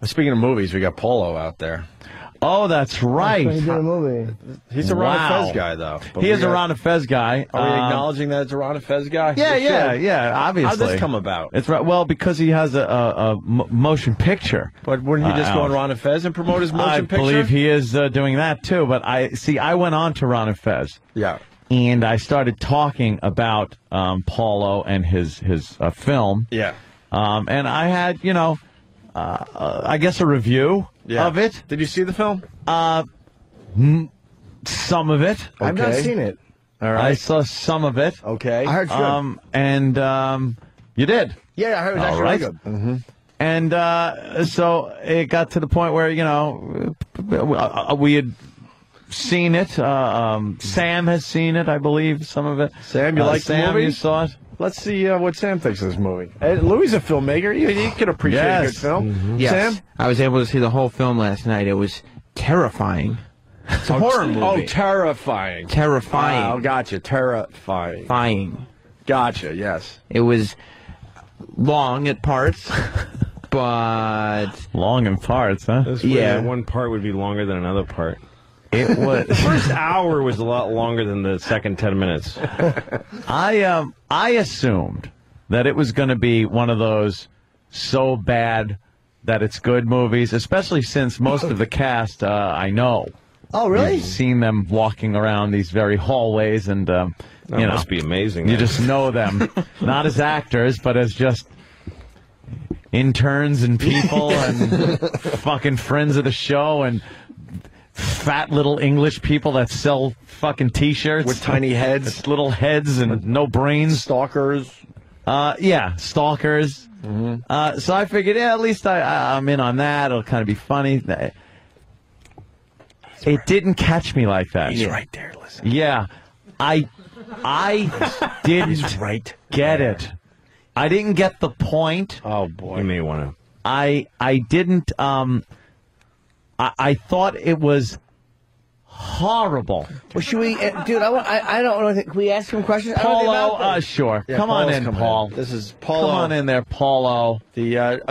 Speaking of movies, we got Polo out there. Oh, that's right. He did a movie. He's a Ron Fez guy, though. He is a Ron Fez guy. Are we acknowledging that it's a Ron Fez guy? Yeah, obviously. How did this come about? It's right. Well, because he has a motion picture. But wouldn't he just go on Ron Fez and promote his motion picture? I believe he is doing that, too. But I went on to Ron Fez. Yeah. And I started talking about Paulo and his film. Yeah. And I had, I guess a review of it. Did you see the film? Some of it. I've not seen it. All right. I saw some of it. Okay. I heard good. And you did. Yeah, I heard it was actually really good. Mm-hmm. And so it got to the point where, we had seen it. Sam has seen it, I believe, some of it. Sam, you like the movie? You saw it? Let's see what Sam thinks of this movie. Louis a filmmaker. He can appreciate a good film. Mm-hmm. Yes. Sam? I was able to see the whole film last night. It was terrifying. It's a horror movie. Oh, terrifying. Terrifying. Oh, gotcha. Terrifying. Terrifying. Gotcha, yes. It was long at parts, but... Long in parts, huh? Yeah. One part would be longer than another part. It was... The first hour was a lot longer than the second 10 minutes. I assumed that it was going to be one of those so bad that it's good movies, especially since most of the cast I know. Oh, really? You've seen them walking around these very hallways, and That must be amazing. You just know them, not as actors, but as just interns and people and fucking friends of the show and fat little English people that sell fucking T-shirts with tiny heads, little heads and no brains. Stalkers. Yeah, stalkers. Mm-hmm. So I figured, at least I'm in on that. It'll kind of be funny. It didn't catch me like that. He's right there. Listen. Yeah, I didn't get it. I didn't get the point. Oh boy, you may want to. I didn't. I thought it was horrible. Well, should we, dude? I don't know. Can we ask him questions? Paulo, sure. Yeah, come on in, Paul. This is Paulo. Come on in there, Paulo. The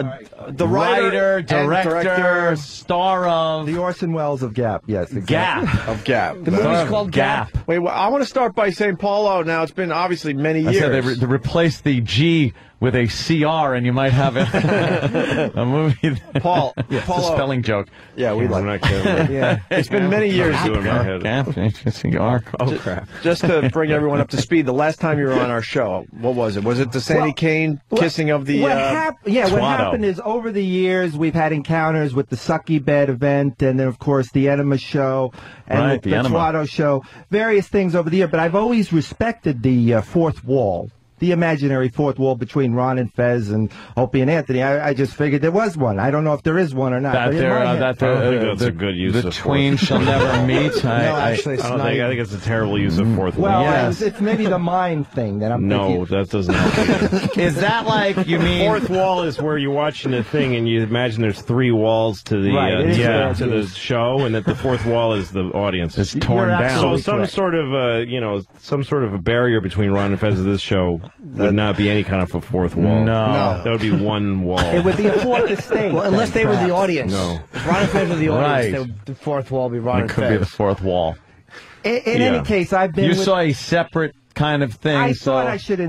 writer, director, star of the Orson Welles of Gap. Yes, exactly. Gap. Of Gap. The movie's called Gap. Wait, well, I want to start by saying Paulo. Now it's been obviously many years. I said they replaced the G with a CR, and you might have it. A movie. Paul, It's a spelling joke. Yeah, we like. Not kidding. Yeah, it's been many years. CR. Oh crap! Just to bring everyone up to speed, the last time you were on our show, what was it? Was it the Sandy Kane kissing of the? What happened is over the years we've had encounters with the Sucky Bed event, and then of course the Enema show, and the Twatto show, various things over the year. But I've always respected the fourth wall. The imaginary fourth wall between Ron and Fez and Opie and Anthony. I just figured there was one. I don't know if there is one or not. That's a good use of the twain shall never meet. I think it's a terrible use of fourth wall. Well, it's maybe the mind thing that I'm thinking. No, that doesn't help. Is that like, you mean... Fourth wall is where you're watching the thing and you imagine there's three walls to the to the show, and that the fourth wall is the audience. It's torn down. So some sort of a barrier between Ron and Fez of this show would not be any kind of a fourth wall. No. That would be one wall. It would be a fourth estate. Well, unless they were the audience. No. If Ron and Fez were the audience, Right. the fourth wall would be Ron and It Fez. could be the fourth wall. In any case, I've been. You saw a separate kind of thing. I thought I should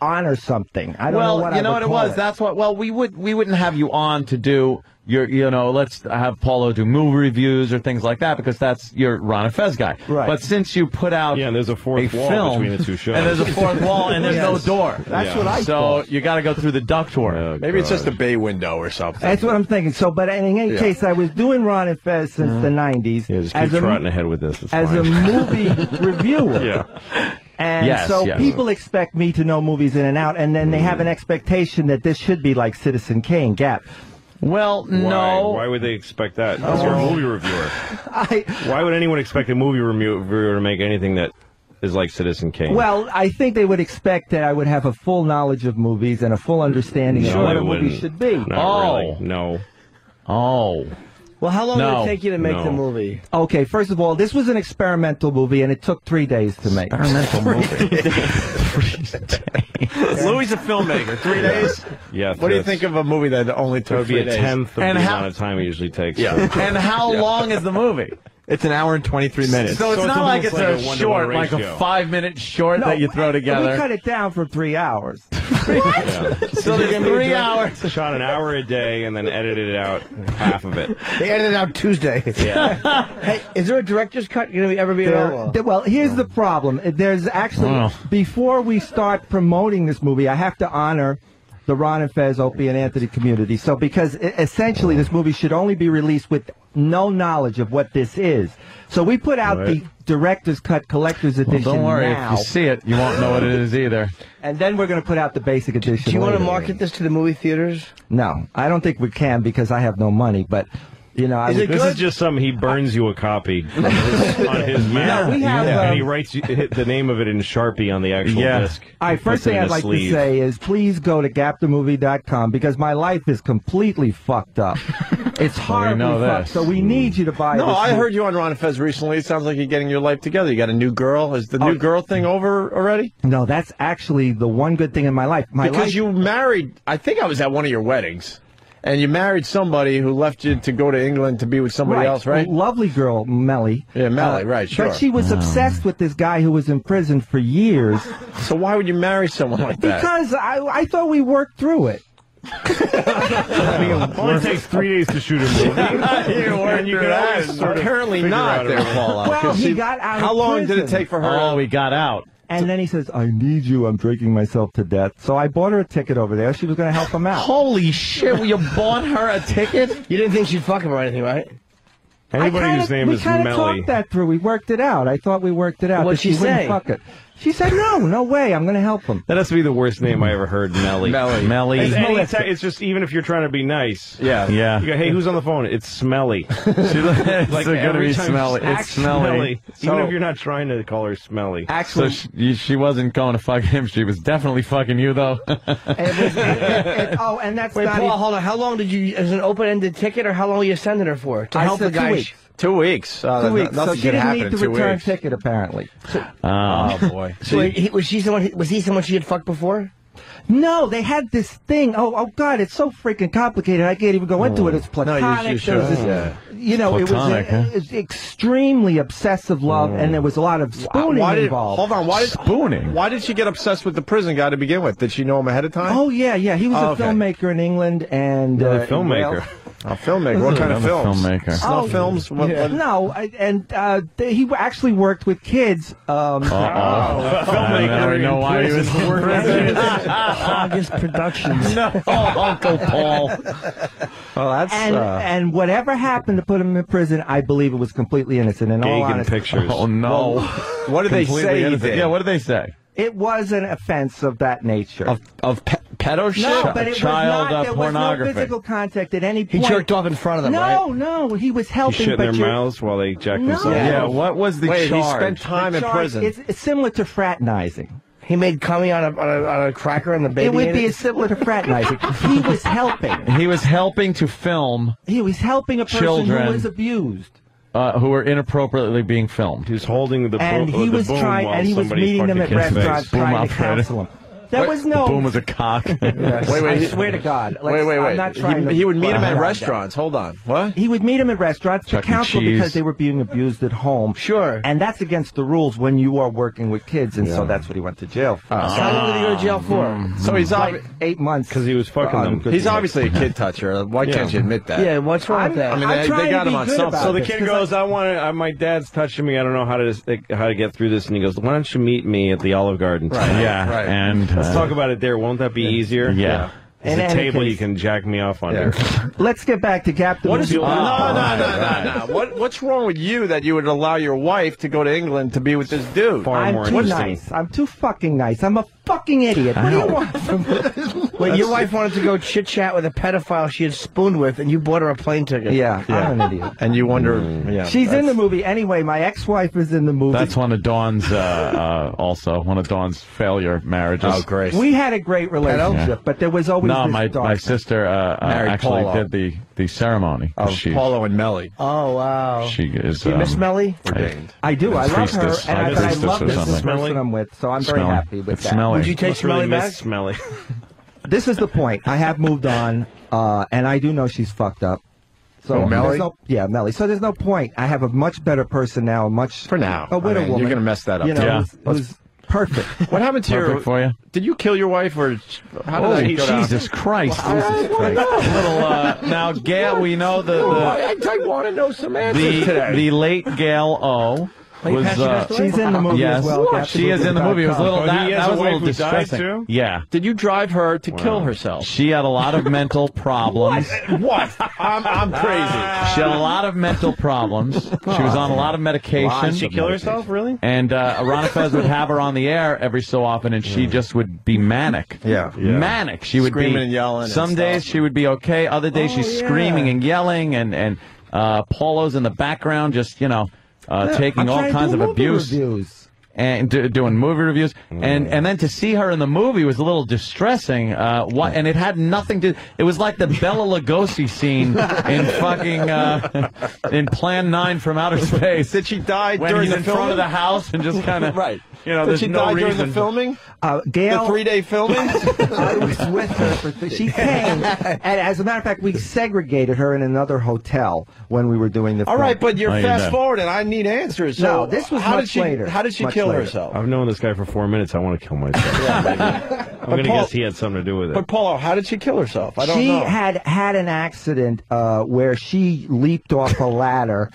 honor something. I don't know what. You know what it was. That's what. Well, we wouldn't have you on to do let's have Paulo do movie reviews or things like that, because that's your Ron and Fez guy. Right. But since you put out there's a fourth wall film, between the two shows. and there's a fourth wall, and there's no door. That's what I thought. So you got to go through the duct door. Maybe it's just a bay window or something. That's what I'm thinking. So, but in any case, I was doing Ron and Fez since the 90s. Yeah, just keep trotting ahead with this. As a movie reviewer. Yeah. And people expect me to know movies in and out, and then they have an expectation that this should be like Citizen Kane, Gap. Well, no. Why would they expect that? Because you're a movie reviewer. Why would anyone expect a movie reviewer to make anything that is like Citizen Kane? Well, I think they would expect that I would have a full knowledge of movies and a full understanding of what a movie should be. Not really. No. Oh. Well, how long did it take you to make the movie? Okay, first of all, this was an experimental movie, and it took 3 days to make. Experimental movie. 3 days. Louis a filmmaker. 3 days? Yeah. What do you think of a movie that only took 3 days? That would be a tenth of the amount of time it usually takes. Yeah. And how long is the movie? It's an hour and 23 minutes. So it's not like it's a short, like a 5-minute short that you throw together. We cut it down for 3 hours. So there's 3 hours. Shot an hour a day and then edited out half of it. They edited out Tuesday. Yeah. Hey, is there a director's cut going to ever be available? Well, here's the problem. There's actually, before we start promoting this movie, I have to honor the Ron and Fez, Opie, and Anthony community. So, because essentially this movie should only be released with no knowledge of what this is. So we put out the director's cut collector's edition. Don't worry, now, if you see it, you won't know what it is either. And then we're going to put out the basic edition. Do you want to later. market this to the movie theaters? No, I don't think we can because I have no money. But you know, this is just something he burns you a copy on his Mac. No, we have, and he writes the name of it in Sharpie on the actual disc. All right, first thing I'd like to say is please go to gapthemovie.com because my life is completely fucked up. It's horribly fucked, so we need you to buy this. No, I heard you on Ron and Fez recently. It sounds like you're getting your life together. You got a new girl. Is the new girl thing over already? No, that's actually the one good thing in my life. Because you married, I think I was at one of your weddings. And you married somebody who left you to go to England to be with somebody else, right? A lovely girl, Melly. Yeah, Melly, right, sure. But she was obsessed with this guy who was in prison for years. So why would you marry someone like that? Because I thought we worked through it. It only takes 3 days to shoot a movie. And you can always apparently not there, Fallout. Well, he got out How of long prison. did it take for her? Oh, we got out. And then he says, I need you. I'm drinking myself to death. So I bought her a ticket over there. She was going to help him out. Holy shit, you bought her a ticket? You didn't think she'd fuck him or anything, right? Anybody whose name is We kind of Melly. talked that through. We worked it out. I thought we worked it out. What'd she say? Fuck it. She said, no way. I'm going to help him. That has to be the worst name I ever heard, Melly. Melly. It's just, even if you're trying to be nice. Yeah. Yeah. You go, hey, who's on the phone? It's Smelly. It's Like going to every be time smelly. she's It's smelly. Even if you're not trying to call her Smelly. So she wasn't going to fuck him. She was definitely fucking you, though. And that's Wait, not Paul, hold on. How long did you, as an open-ended ticket, or how long were you sending her for? To help the said 2 guy? weeks. 2 weeks. 2 weeks. So she didn't need the return weeks. ticket, apparently. Oh, boy. Was he someone she had fucked before? No, they had this thing. Oh, God, it's so freaking complicated. I can't even go into it. It's platonic. No, you should. You know, Platonic, it was extremely obsessive love, and there was a lot of spooning involved. Hold on. Spooning? Why did she get obsessed with the prison guy to begin with? Did she know him ahead of time? Oh, yeah. He was a filmmaker in England and filmmaker. A filmmaker. What kind of films? Filmmaker. Snuff films? What? No, he actually worked with kids. Filmmaker. We know why he was in prison. August Productions. No, Uncle Paul. Well, that's and whatever happened to put him in prison, I believe it was completely innocent. In all Gagan honesty, pictures. Oh, no. what did they say? He did? Yeah, what did they say? it was an offense of that nature. Of pedo shit? No, but it Child was not. There was no pornography. physical contact at any He point. jerked off in front of them, right? No, he was He helping. shit in but their you're- mouths while they jack No. themselves Yeah, off. what was the Wait, charge? he spent time in Charge- prison. It's similar to fraternizing. He made coming on a cracker and the baby It would ate be it? as similar to fraternizing. He was helping. He was helping to film He was helping a person Children. who was abused. who were inappropriately being filmed. He was holding the And he the was boom trying, while and he was somebody meeting them fucking at kissed his restaurants, Boom trying to operator. counsel him. There was no. Boom was a cock. I swear to God. I'm not trying to. He would meet him at Well, restaurants. Hold on. What? He would meet him at restaurants to Chuck E. counsel Cheese. because they were being abused at home. Sure. And that's against the rules when you are working with kids, and so that's what he went to jail for. How long did he go to jail for? So he's Like 8 months. Because he was fucking them. good He's behavior. obviously a kid toucher. Why can't you admit that? Yeah, what's wrong with that? I mean, I'm they trying got to him be on good something. about So the this, kid 'cause goes, I want to, my dad's touching me. I don't know how to get through this. And he goes, why don't you meet me at the Olive Garden? Right. Yeah, Right. and Let's talk about it there. Won't that be easier? Yeah. There's In a any table case- you can jack me off under. Let's get back to Captain. What is Movie. no. What's wrong with you that you would allow your wife to go to England to be with this dude? Far I'm more too interesting. nice. I'm too fucking nice. I'm a fucking idiot. What do you want from me? Well, your wife wanted to go chit-chat with a pedophile she had spooned with, and you bought her a plane ticket. Yeah, I'm an idiot. And you wonder... Yeah, she's in the movie. Anyway, my ex-wife is in the movie. That's one of Dawn's, also, one of Dawn's failure marriages. Oh, great. We had a great relationship, but there was always my sister actually Paulo. did the ceremony. Of Paulo and Melly. Oh, wow. She is... Do you miss Melly? I do. I love her, and I love this something. person I'm with, so I'm very happy with that. Smelly. Would you take Smelly back? Smelly. This is the point. I have moved on, and I do know she's fucked up. So Melly? Melly. So there's no point. I have a much better person now, a widow woman. You're going to mess that up. You know, who's perfect. What happened to Perfect for you? Did you kill your wife, or how did that go down? Jesus Christ! Now, Gail, we know I want to know some answers today. the late Gail O. She's in the movie as well. Yes, she is in the movie. It was a little that was a little distressing. Too? Yeah. Did you drive her to kill herself? She had a lot of mental problems. What? I'm crazy. She had a lot of mental problems. She was on a lot of medication. Did she kill herself, really? And Rana Fez would have her on the air every so often, and she just would be manic. Yeah. Manic. She would screaming be and yelling. Some days she would be okay. Other days she's screaming and yelling, and Paulo's in the background, just taking all kinds of abuse. And doing movie reviews, and then to see her in the movie was a little distressing. And it had nothing to. It was like the Bela Lugosi scene in fucking in Plan 9 from Outer Space. Did she die when during he's the in filming? front of the house and just kind of right? Did she die during the filming? Gail, the 3-day filming? I was with her. She came, and as a matter of fact, we segregated her in another hotel when we were doing the film. All right, but you're fast forward, and I need answers. So no, this was much later. How did she kill herself? I've known this guy for 4 minutes. I want to kill myself. I'm going to guess he had something to do with it. But Paulo, how did she kill herself? I don't know. She had an accident where she leaped off a ladder.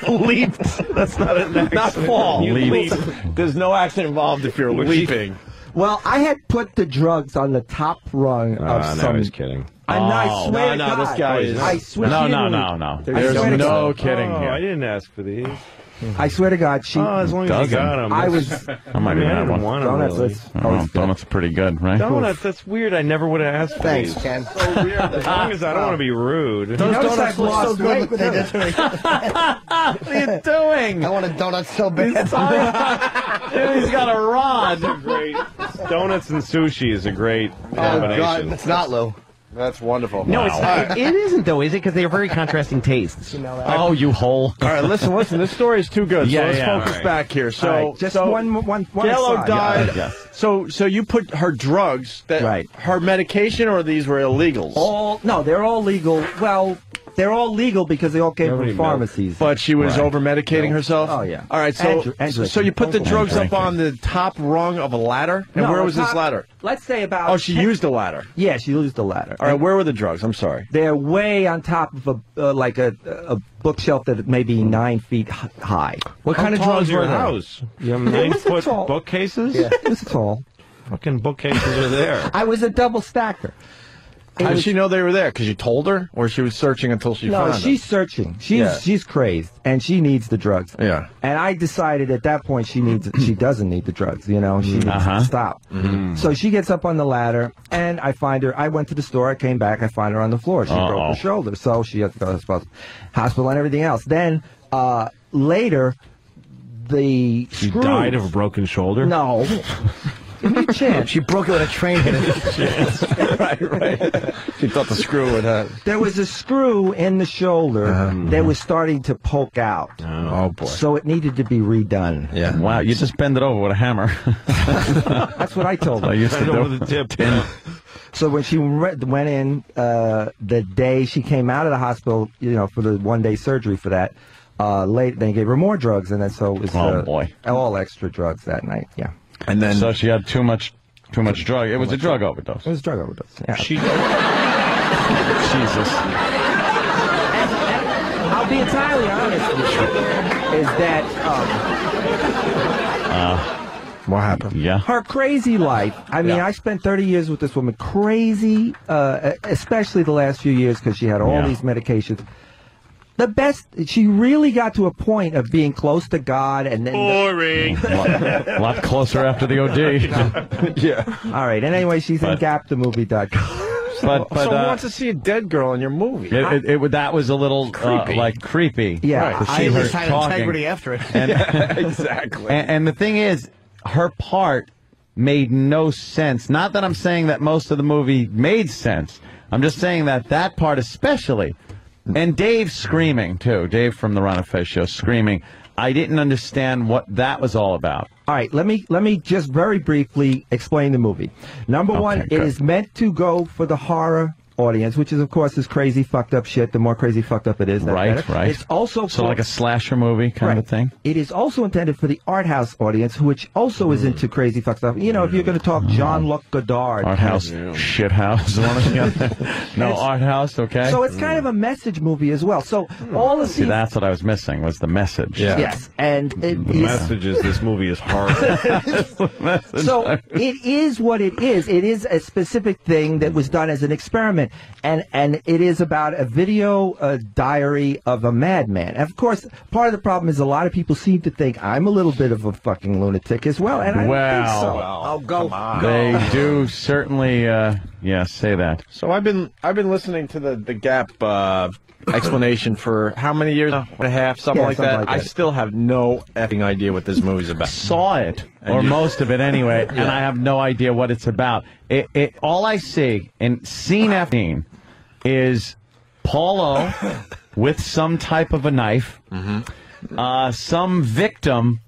Leaped? That's not an accident. Not fall. You leap. There's no accident involved if you're leaping. Well, I had put the drugs on the top rung of some... No, I was kidding. I swear to God. This guy is... I swear No. There's no kidding here. I didn't ask for these. I swear to God, she... as long as you got them. I was... I might even have one. Donuts, Donuts are pretty good, right? Donuts, that's weird. I never would have asked for these. Ken. So weird. As long as I don't want to be rude. Those donuts look so good. Look what they did to me. What are you doing? I want a donut so bad. He's got a rod. Great. Donuts and sushi is a great combination. God, it's not, Lou. That's wonderful. No, it isn't, though, is it? Because they are very contrasting tastes. Oh, you hole. All right, listen. This story is too good. So let's focus back here. So, just one Yellow aside. died. Yes. So you put her drugs, her medication, or these were illegals? They're all legal. Well, they're all legal because they all came from pharmacies. But she was over-medicating herself? Oh, yeah. All right, so you put the drugs up drinking. on the top rung of a ladder? And where was this ladder? Let's say about... Oh, she used the ladder. Yeah, she used the ladder. All right, where were the drugs? I'm sorry. They're way on top of a bookshelf that may be 9 feet high. What kind of drugs were there? House? You have 9-foot bookcases? Yeah, this is all. Fucking bookcases are there. I was a double stacker. How did she know they were there? Because you told her? Or she was searching until she found them? No, she's searching. She's crazed, and she needs the drugs. Yeah. And I decided at that point she doesn't need the drugs, you know. She needs to stop. So she gets up on the ladder, and I find her. I went to the store, I came back, I find her on the floor. She broke her shoulder, so she had to go to the hospital and everything else. Then, later, the She died of a broken shoulder? No. Give me a chance. She broke it with a train hit it. Right. She thought the screw would have... There was a screw in the shoulder that was starting to poke out. Oh, boy. So it needed to be redone. Yeah. Wow, you just bend it over with a hammer. That's what I told her. I used to do. With the tip. So when she went in the day she came out of the hospital, you know, for the one-day surgery for that, late they gave her more drugs, and then so it was all extra drugs that night. Yeah. And then so she had too much drug. It was a drug overdose. It was a drug overdose. Yeah. Jesus. I'll be entirely honest with you. Is that what happened? Yeah. her crazy life? I mean, I spent 30 years with this woman. Crazy, especially the last few years because she had all these medications. The best, she really got to a point of being close to God, and then boring. A lot closer after the OD. Yeah. All right, and anyway, she's in gapthemovie.com. But so who wants to see a dead girl in your movie? That was a little creepy. Like creepy. Yeah, I at least had integrity after it. Exactly. And the thing is, her part made no sense. Not that I'm saying that most of the movie made sense. I'm just saying that part especially. And Dave screaming, too. Dave from the Ron and Fez show screaming. I didn't understand what that was all about. All right, let me just very briefly explain the movie. Number one, it is meant to go for the horror audience, which is, of course, is crazy, fucked up shit. The more crazy, fucked up it is, the better. Right. It's also so like a slasher movie kind of thing? It is also intended for the art house audience, which also is into crazy, fucked up. You know, if you're going to talk Jean-Luc Godard. Art house, shit house. No, art house, okay. So it's kind of a message movie as well. So all of See, that's what I was missing, was the message. Yeah. Yes, and The message is this movie is horrible. So it is what it is. It is a specific thing that was done as an experiment. And it is about a video diary of a madman. And of course, part of the problem is a lot of people seem to think I'm a little bit of a fucking lunatic as well, and I don't think so. I'll go. They do certainly, say that. So I've been listening to the Gap explanation for how many years? And a half, something like that. I still have no effing idea what this movie's about. Saw it, or most of it anyway, and I have no idea what it's about. All I see in scene after scene is Paulo with some type of a knife, some victim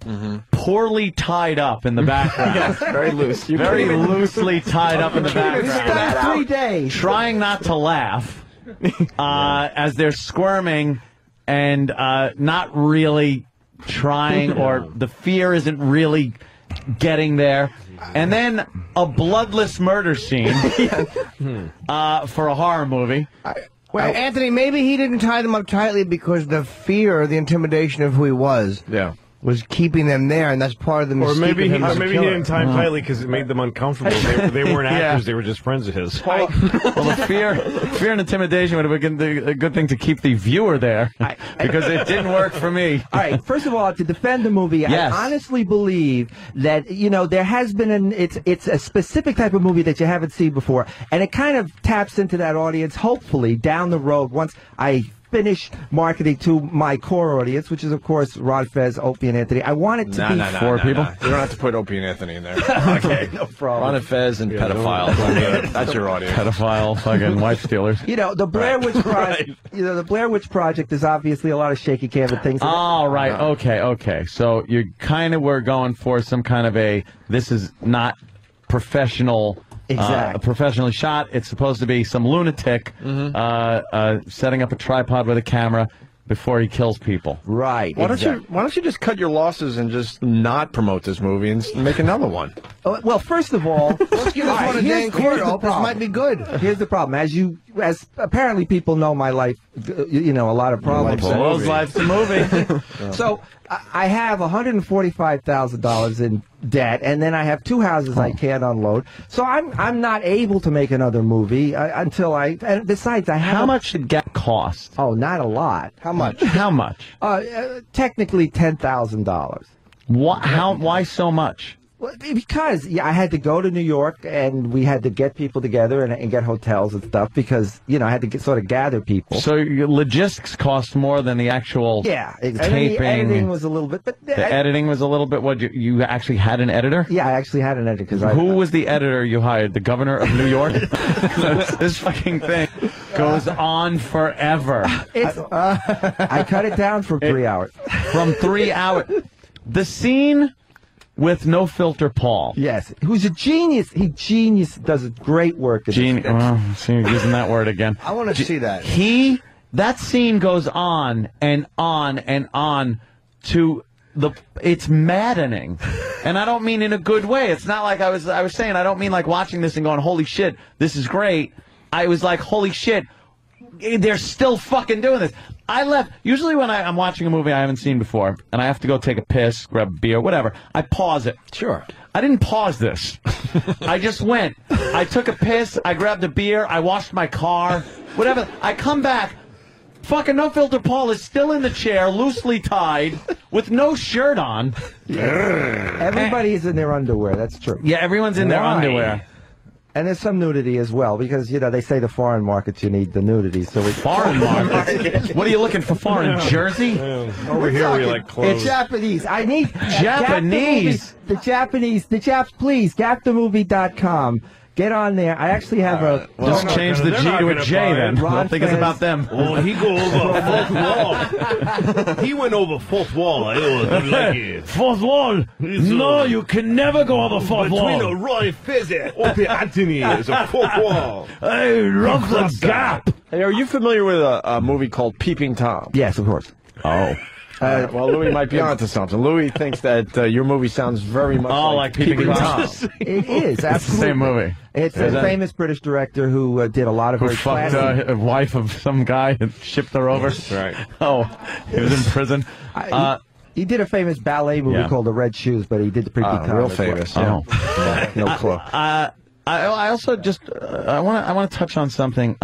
poorly tied up in the background. Yes, very loose. Very loosely tied up in the background. 3 days. Trying not to laugh as they're squirming and not really trying, or the fear isn't really getting there. And then a bloodless murder scene for a horror movie. Well, Anthony, maybe he didn't tie them up tightly because the fear, the intimidation of who he was, was keeping them there, and that's part of the mystique. Or maybe of him as a he killer. didn't tie them tightly because it made them uncomfortable. They weren't actors; they were just friends of his. Well, the fear and intimidation would have been a good thing to keep the viewer there, because it didn't work for me. All right, first of all, to defend the movie, yes. I honestly believe that, there has been it's a specific type of movie that you haven't seen before, and it kind of taps into that audience, hopefully, down the road, once I finish marketing to my core audience, which is, of course, Ron, Fez, Opie, and Anthony. I want it to be four people. You don't have to put Opie and Anthony in there. Okay, no problem. Ron and Fez and pedophiles. That's your audience. Pedophile, fucking wife stealers. The Blair Witch Project. The Blair Witch Project is obviously a lot of shaky cam and things. Oh, right. Okay. So you kind of were going for some kind of this is not professional. Exactly. Professionally shot. It's supposed to be some lunatic setting up a tripod with a camera before he kills people. Right. Why don't you just cut your losses and just not promote this movie and make another one? Well, first of all, let's give this one a day in court. This might be good. Here's the problem. As apparently people know my life, a lot of problems. Paulo's life's a movie. So I have $145,000 in debt, and then I have 2 houses I can't unload. So I'm not able to make another movie until and besides, I have. How much did Gap cost? Oh, not a lot. How much? How much? Technically $10,000. Why so much? Well, because I had to go to New York, and we had to get people together and get hotels and stuff, because I had to sort of gather people. So your logistics cost more than the actual exactly. taping. The editing was a little bit, but the editing was a little bit. What you actually had an editor? Yeah, I actually had an editor. Who was the editor you hired? The governor of New York? This fucking thing goes on forever. I cut it down from 3 hours. From 3 hours. The scene with No Filter Paul. Yes, who's a genius. He does great work. Using that word again. I want to see that. That scene goes on and on and on to it's maddening. And I don't mean in a good way. It's not like I was saying, I don't mean like watching this and going, holy shit, this is great. I was like, holy shit, they're still fucking doing this. I left. Usually when I'm watching a movie I haven't seen before, and I have to go take a piss, grab a beer, whatever, I pause it. Sure. I didn't pause this. I just went. I took a piss, I grabbed a beer, I washed my car, whatever. I come back Fucking No Filter Paul is still in the chair, loosely tied, with no shirt on. Everybody is in their underwear. That's true. Yeah, everyone's in their underwear. And there's some nudity as well, because, you know, they say the foreign markets, you need the nudity. So it's foreign markets? What are you looking for, foreign jersey? Over here we like clothes. It's Japanese. I need Japanese. The Japanese. Please, gapthemovie.com. Get on there. I actually have a... Just change the G to a J, then. I don't think it's about them. Oh, he go over fourth wall. He went over fourth wall. I don't like it. Fourth wall? No, you can never go over fourth wall. Between Roy Fezzik, Opie Anthony is a fourth wall. Hey, love the gap. Hey, are you familiar with a movie called Peeping Tom? Yes, of course. Oh. Well, Louis might be onto something. Louis thinks that your movie sounds very much like Peeping Tom. It is, absolutely. It's the same movie. It's a famous British director who did a lot of very classic... a wife of some guy and shipped her over. Right. Oh, he was in prison. He did a famous ballet movie called The Red Shoes, but he did the Peeping Tom. Real famous. Well. Yeah. No clue. I also just I want to touch on something.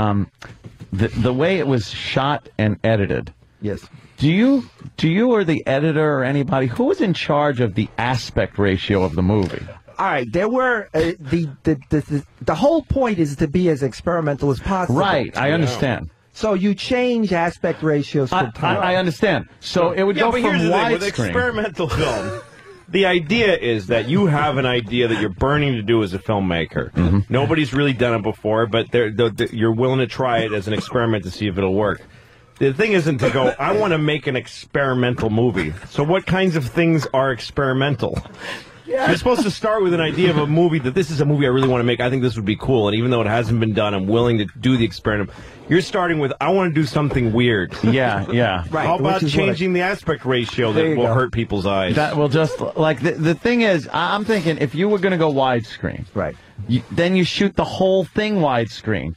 The way it was shot and edited. Yes. Do you or the editor or anybody, who was in charge of the aspect ratio of the movie? All right, there were the whole point is to be as experimental as possible. Right, I understand. So you change aspect ratios from time. I understand. So it would go from widescreen. With experimental film, the idea is that you have an idea that you're burning to do as a filmmaker. Mm-hmm. Nobody's really done it before, but you're willing to try it as an experiment to see if it'll work. The thing isn't to go, I want to make an experimental movie. So what kinds of things are experimental? Yeah. You're supposed to start with an idea of a movie that this is a movie I really want to make. I think this would be cool. And even though it hasn't been done, I'm willing to do the experiment. You're starting with, I want to do something weird. Yeah, yeah. Right. How about changing the aspect ratio that will hurt people's eyes? That will just, like, the thing is, I'm thinking if you were going to go widescreen, right, then you shoot the whole thing widescreen.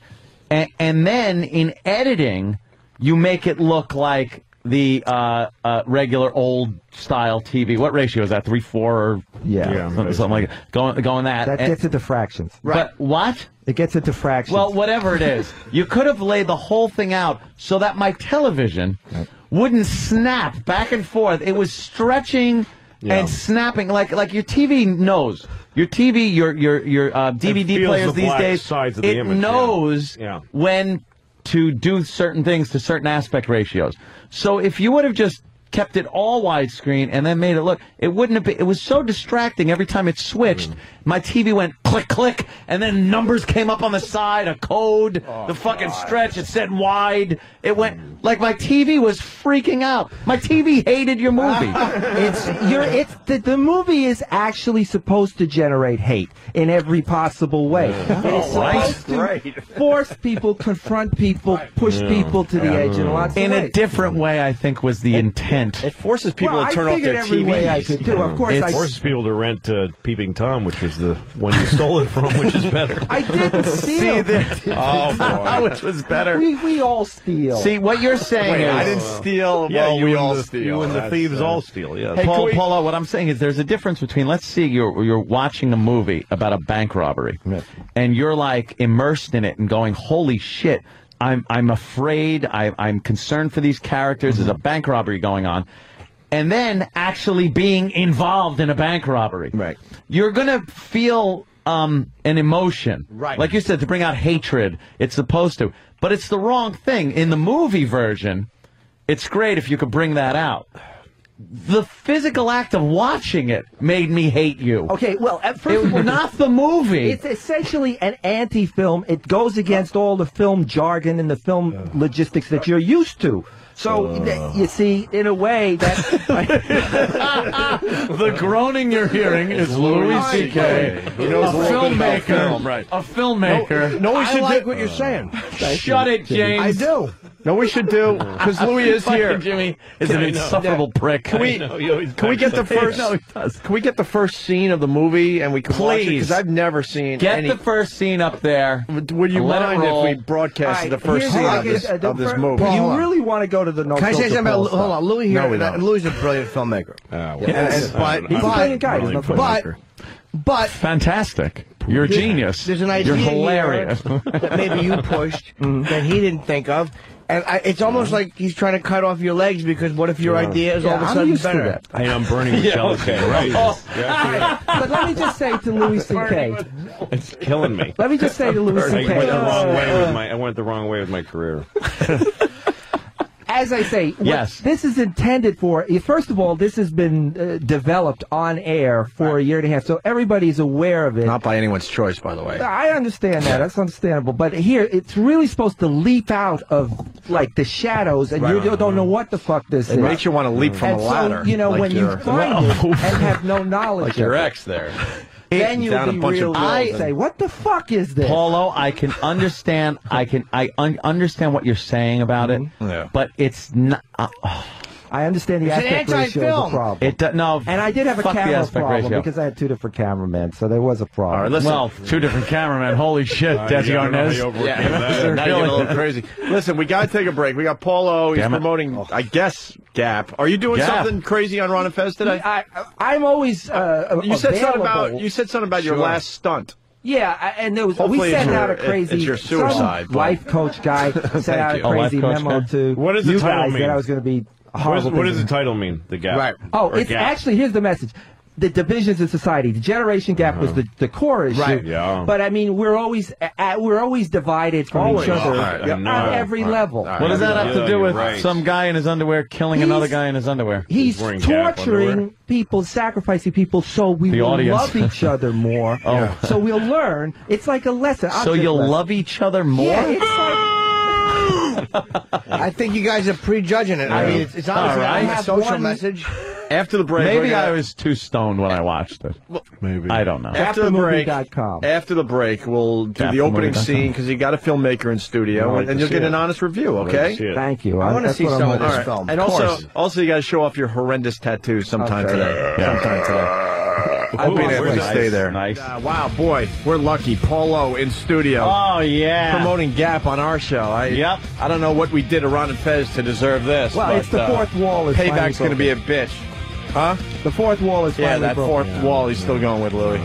And then in editing, you make it look like the regular old-style TV. What ratio is that? 3:4 or something like that? Going that. That gets into fractions. Right. But what? It gets into fractions. Well, whatever it is. You could have laid the whole thing out so that my television wouldn't snap back and forth. It was stretching and snapping like your TV knows. Your TV, your DVD players these days, it knows when to do certain things to certain aspect ratios. So if you would have just kept it all widescreen and then made it look, it wouldn't have been, it was so distracting every time it switched. My TV went click, click, and then numbers came up on the side, a code, the fucking stretch, it said wide. It went, like my TV was freaking out. My TV hated your movie. The movie is actually supposed to generate hate in every possible way. It's supposed to force people, confront people, push people to the edge in lots of ways. In a different way, I think, was the intent. It forces people to turn off their every TVs. Way I could do. Of course, it forces people to rent Peeping Tom, which was the one you stole it from, which is better. I didn't steal. Which was better. We all steal. See, what you're saying is... I didn't steal. Yeah, well, we all steal. You and the thieves all steal, yeah. Hey, Paula, what I'm saying is there's a difference between, let's see, you're watching a movie about a bank robbery, and you're, like, immersed in it and going, holy shit, I'm afraid, I'm concerned for these characters, there's a bank robbery going on. And then actually being involved in a bank robbery. Right. You're going to feel an emotion. Right. Like you said, to bring out hatred. It's supposed to. But it's the wrong thing. In the movie version, it's great if you could bring that out. The physical act of watching it made me hate you. Okay, well, first of all, not the movie. It's essentially an anti-film. It goes against all the film jargon and the film logistics that you're used to. So, you see, in a way, that... The groaning you're hearing is Louis C.K., a filmmaker. A filmmaker. No, I like what you're saying. Shut it, James. I do. No, we should do, because Louis is here. Jimmy is an insufferable prick. Can we get the first? No, he does. Can we get the first scene of the movie and we can watch it? Because I've never seen. Get the first scene up there. Would you mind if we broadcasted the first scene of this movie? You really want to do the no? Can I say something about? Hold on, Louis here. Louis is a brilliant filmmaker. He's a brilliant guy. But fantastic. You're a genius. There's an idea You're hilarious. that maybe you pushed that he didn't think of. And it's almost like he's trying to cut off your legs because what if your idea is all of a sudden better? Hey, I'm burning with jealousy. Right. But let me just say to Louis C.K. It's killing me. Let me just say to Louis C.K. I went the wrong way with my career. As I say, this is intended for, first of all, this has been developed on air for a year and a half, so everybody's aware of it. Not by anyone's choice, by the way. I understand that. That's understandable. But here, it's really supposed to leap out of, like, the shadows, and you don't know what the fuck this is. It makes you want to leap from a ladder. So, you know, like when you find it and have no knowledge like your ex there. Then you'll be really say, what the fuck is this? Paulo, I can understand. I understand what you're saying about it, but it's not. I understand the aspect ratio is a problem. No, and I did have a camera problem because I had two different cameramen, so there was a problem. All right, listen. Well, two different cameramen. Holy shit, Desi Arnaz. Now you're a little crazy. Listen, we got to take a break. We got Paulo. He's promoting, I guess, Gap. Are you doing something crazy on Ron and Fez today? I'm always you said something about your last stunt. Yeah, and there was we sent out a crazy. It's your suicide. Life coach guy sent out a crazy memo to what does the title mean? That I was going to be. What does the title mean? The Gap. Right. Oh, it's actually, here's the message. The divisions in society. The generation gap was the core issue. Right. Yeah. But I mean, we're always divided from each other on every level. What does that have to do with some guy in his underwear killing another guy in his underwear? He's torturing people, sacrificing people, so we will love each other more. So we'll learn. It's like a lesson. So you'll love each other more? Yeah, it's like. I think you guys are prejudging it. I mean, it's obviously a social message. After the break, maybe I was too stoned when I watched it. Maybe I don't know. After the break, we'll do the opening scene because you got a filmmaker in studio, and you'll get an honest review. Okay? Thank you. I want to see some of this film. And also, you got to show off your horrendous tattoos sometime today. Sometime today. Opie and Anthony stay there. Nice. Wow, boy, we're lucky. Paulo in studio. Oh, yeah. Promoting Gap on our show. I don't know what we did to Ron and Fez to deserve this. Well, it's the fourth wall. Payback's going to be a bitch. Huh? The fourth wall is finally that fourth wall he's still going with, Louis.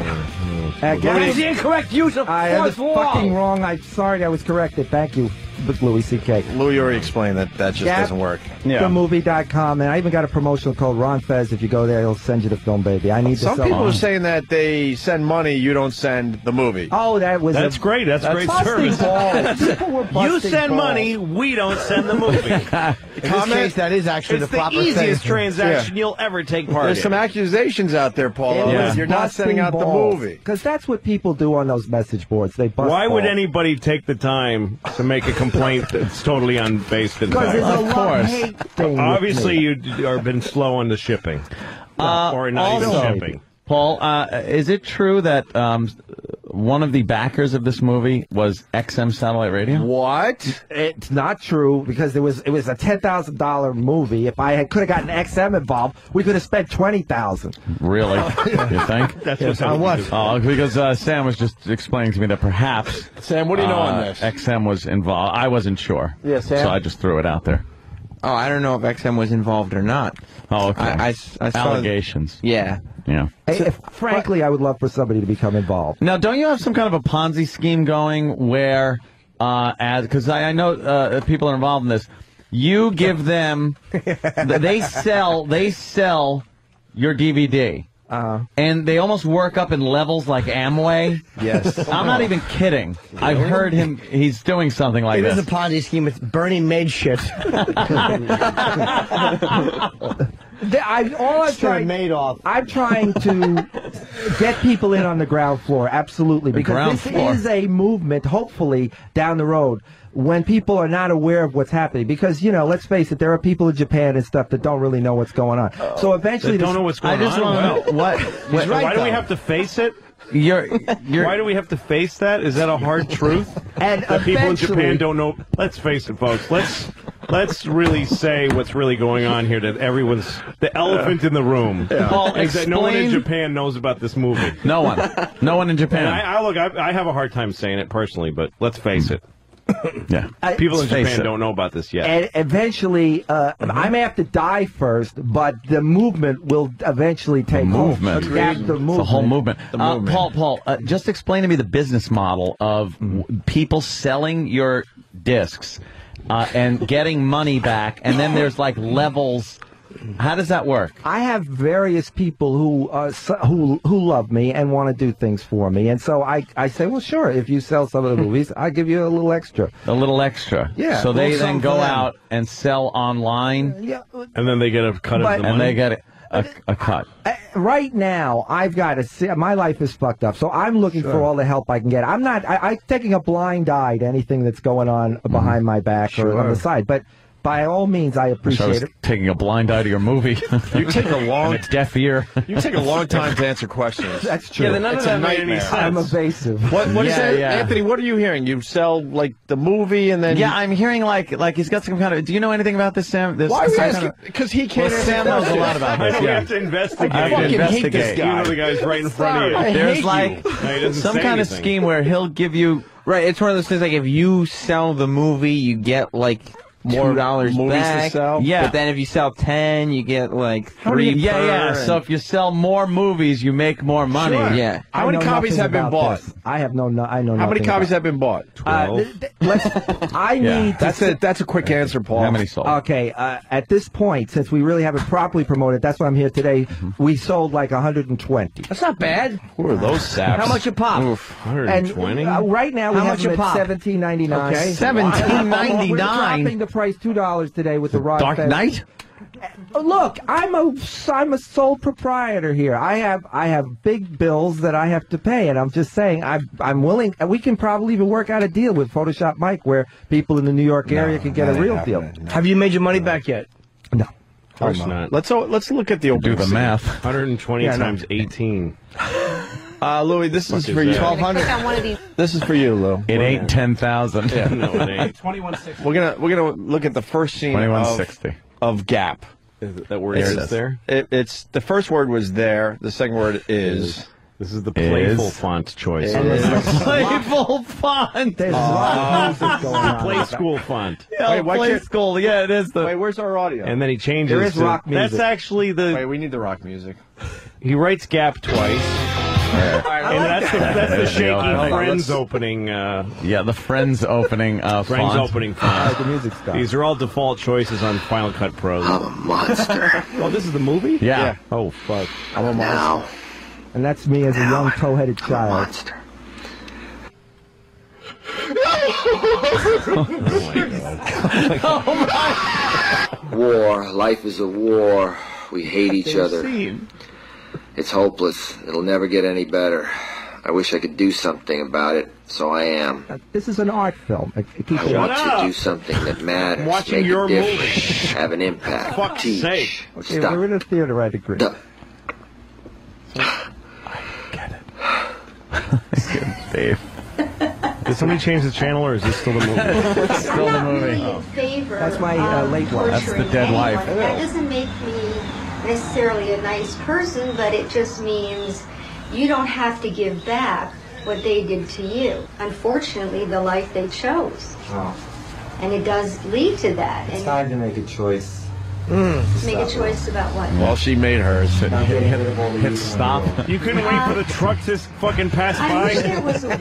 That is the incorrect use of fourth wall. Fucking wrong. I'm sorry I was corrected. Thank you, Louis C.K. Louis already explained that just doesn't work. TheMovie.com, and I even got a promotional code, Ron Fez. If you go there, he'll send you the film, baby. I need Some people are saying that they send money, you don't send the movie. Oh, that's great. That's great service. You send money, we don't send the movie. In this case, that is actually the proper thing. It's the easiest transaction you'll ever take part in. There's some accusations out there, Paulo. You're not sending out the movie. Because that's what people do on those message boards. They bust Why would anybody take the time to make a complaint that's totally unbased and because there's a love-hate thing. Obviously, you have been slow on the shipping. Or not even shipping. Paul, is it true that one of the backers of this movie was XM Satellite Radio? What? It's not true because it was a $10,000 movie. If I could have gotten XM involved, we could have spent $20,000. Really? You think? That's what? Oh, because Sam was just explaining to me that perhaps Sam, what do you know on this? XM was involved. I wasn't sure. Yeah, Sam. So I just threw it out there. Oh, I don't know if XM was involved or not. Oh, okay. I saw allegations. Yeah. Yeah. Frankly, I would love for somebody to become involved. Now, don't you have some kind of a Ponzi scheme going where, because I know people are involved in this, you give them, they sell your DVD. And they almost work up in levels like Amway. Yes. I'm not even kidding. I've heard him. He's doing something like this. It is a Ponzi scheme. It's Bernie made shit. I'm trying to get people in on the ground floor, absolutely, because this is a movement, hopefully, down the road, when people are not aware of what's happening. Because, let's face it, there are people in Japan and stuff that don't really know what's going on. So eventually... They don't know what's going on? I just want to know what... Why do we have to face it? Why do we have to face that? Is that a hard truth? And that people in Japan don't know? Let's face it, folks. Let's really say what's really going on here. That the elephant in the room. Paul, is that no one in Japan knows about this movie. No one in Japan. And I have a hard time saying it personally, but let's face it. Yeah, people in Japan don't know about this yet. And eventually, I may have to die first, but the movement will eventually take hold. The whole movement. Paul, just explain to me the business model of people selling your discs and getting money back, and then there's like levels. How does that work? I have various people who love me and want to do things for me, and so I say, well, sure, if you sell some of the movies, I'll give you a little extra. A little extra. Yeah. So they then go out and sell online. Yeah. And then they get a cut of the money. And they get a cut. Right now, I've got to see. My life is fucked up, so I'm looking for all the help I can get. I'm not. I'm taking a blind eye to anything that's going on behind my back or on the side, but. By all means, I appreciate it. Taking a blind eye to your movie. You take a long and a deaf ear. You take a long time to answer questions. That's true. Yeah, none of that made any sense. I'm evasive. What is that, Anthony? What are you hearing? You sell like the movie, and then I'm hearing like he's got some kind of. Do you know anything about this, Sam? Why are you asking? Because he can't. Sam knows a lot about this. We have to investigate. I fucking hate this guy. You know the guy's right in front of you. There's like some kind of scheme where he'll give you. Right, it's one of those things like if you sell the movie, you get like $2 back. To sell? Yeah. But then if you sell 10, you get like 3 per. Yeah. So if you sell more movies, you make more money. Sure. Yeah. How many copies have been bought? I have no. I know. How many copies have been bought? 12. I need. That's a quick answer, Paul. How many sold? Okay. At this point, since we really haven't properly promoted, that's why I'm here today. We sold like 120. That's not bad. Who are those saps? How much a pop? Oof, 120? And right now we How have much them a at pop? $17.99. Okay. $17.99. We're dropping the price $2 today with the Rock Dark Fest. Knight? Look, I'm a sole proprietor here. I have big bills that I have to pay, and I'm just saying I'm willing. And we can probably even work out a deal with Photoshop Mike where people in the New York area can get a real deal. Have you made your money back yet? No. Of course not. Let's look at the Do the math. 120 times 18. Louis, this is for you. 1,200. This is for you, Lou. It ain't 10,000. Yeah, no, it ain't. 2160. We're gonna look at the first scene 2160. of Gap. That word is there? It's the first word was there. The second word is. This is the playful font choice. Playful font. There's a lot of music going on. Play school font. Yeah, play school. Yeah, it is the. Wait, where's our audio? And then he changes. There is rock music. That's actually the. Wait, we need the rock music. He writes Gap twice. And that's the shaky Friends opening. The Friends opening Friends font. opening font. The music stuff. These are all default choices on Final Cut Pro. I'm a monster. Oh, this is the movie? Yeah. Oh, fuck. I'm a Now, And that's me as a young toe-headed I'm a child. monster. War. Life is a war. We hate each other. It's hopeless. It'll never get any better. I wish I could do something about it, so I am. This is an art film. I want to do something that matters. Watching make your a difference. Have an impact. Fuck's teach. sake. Okay, Stop. we're in a theater, I agree. Duh. Dave. Did somebody change the channel, or is this still the movie? Still the movie. That's my late wife. That's the dead wife. That doesn't make me necessarily a nice person, but it just means you don't have to give back what they did to you. Unfortunately, the life they chose. And it does lead to that. It's time to make a choice. Make a choice about what? Well, she made hers. Hit stop. You couldn't wait for the truck to fucking pass I wish by? there was a way.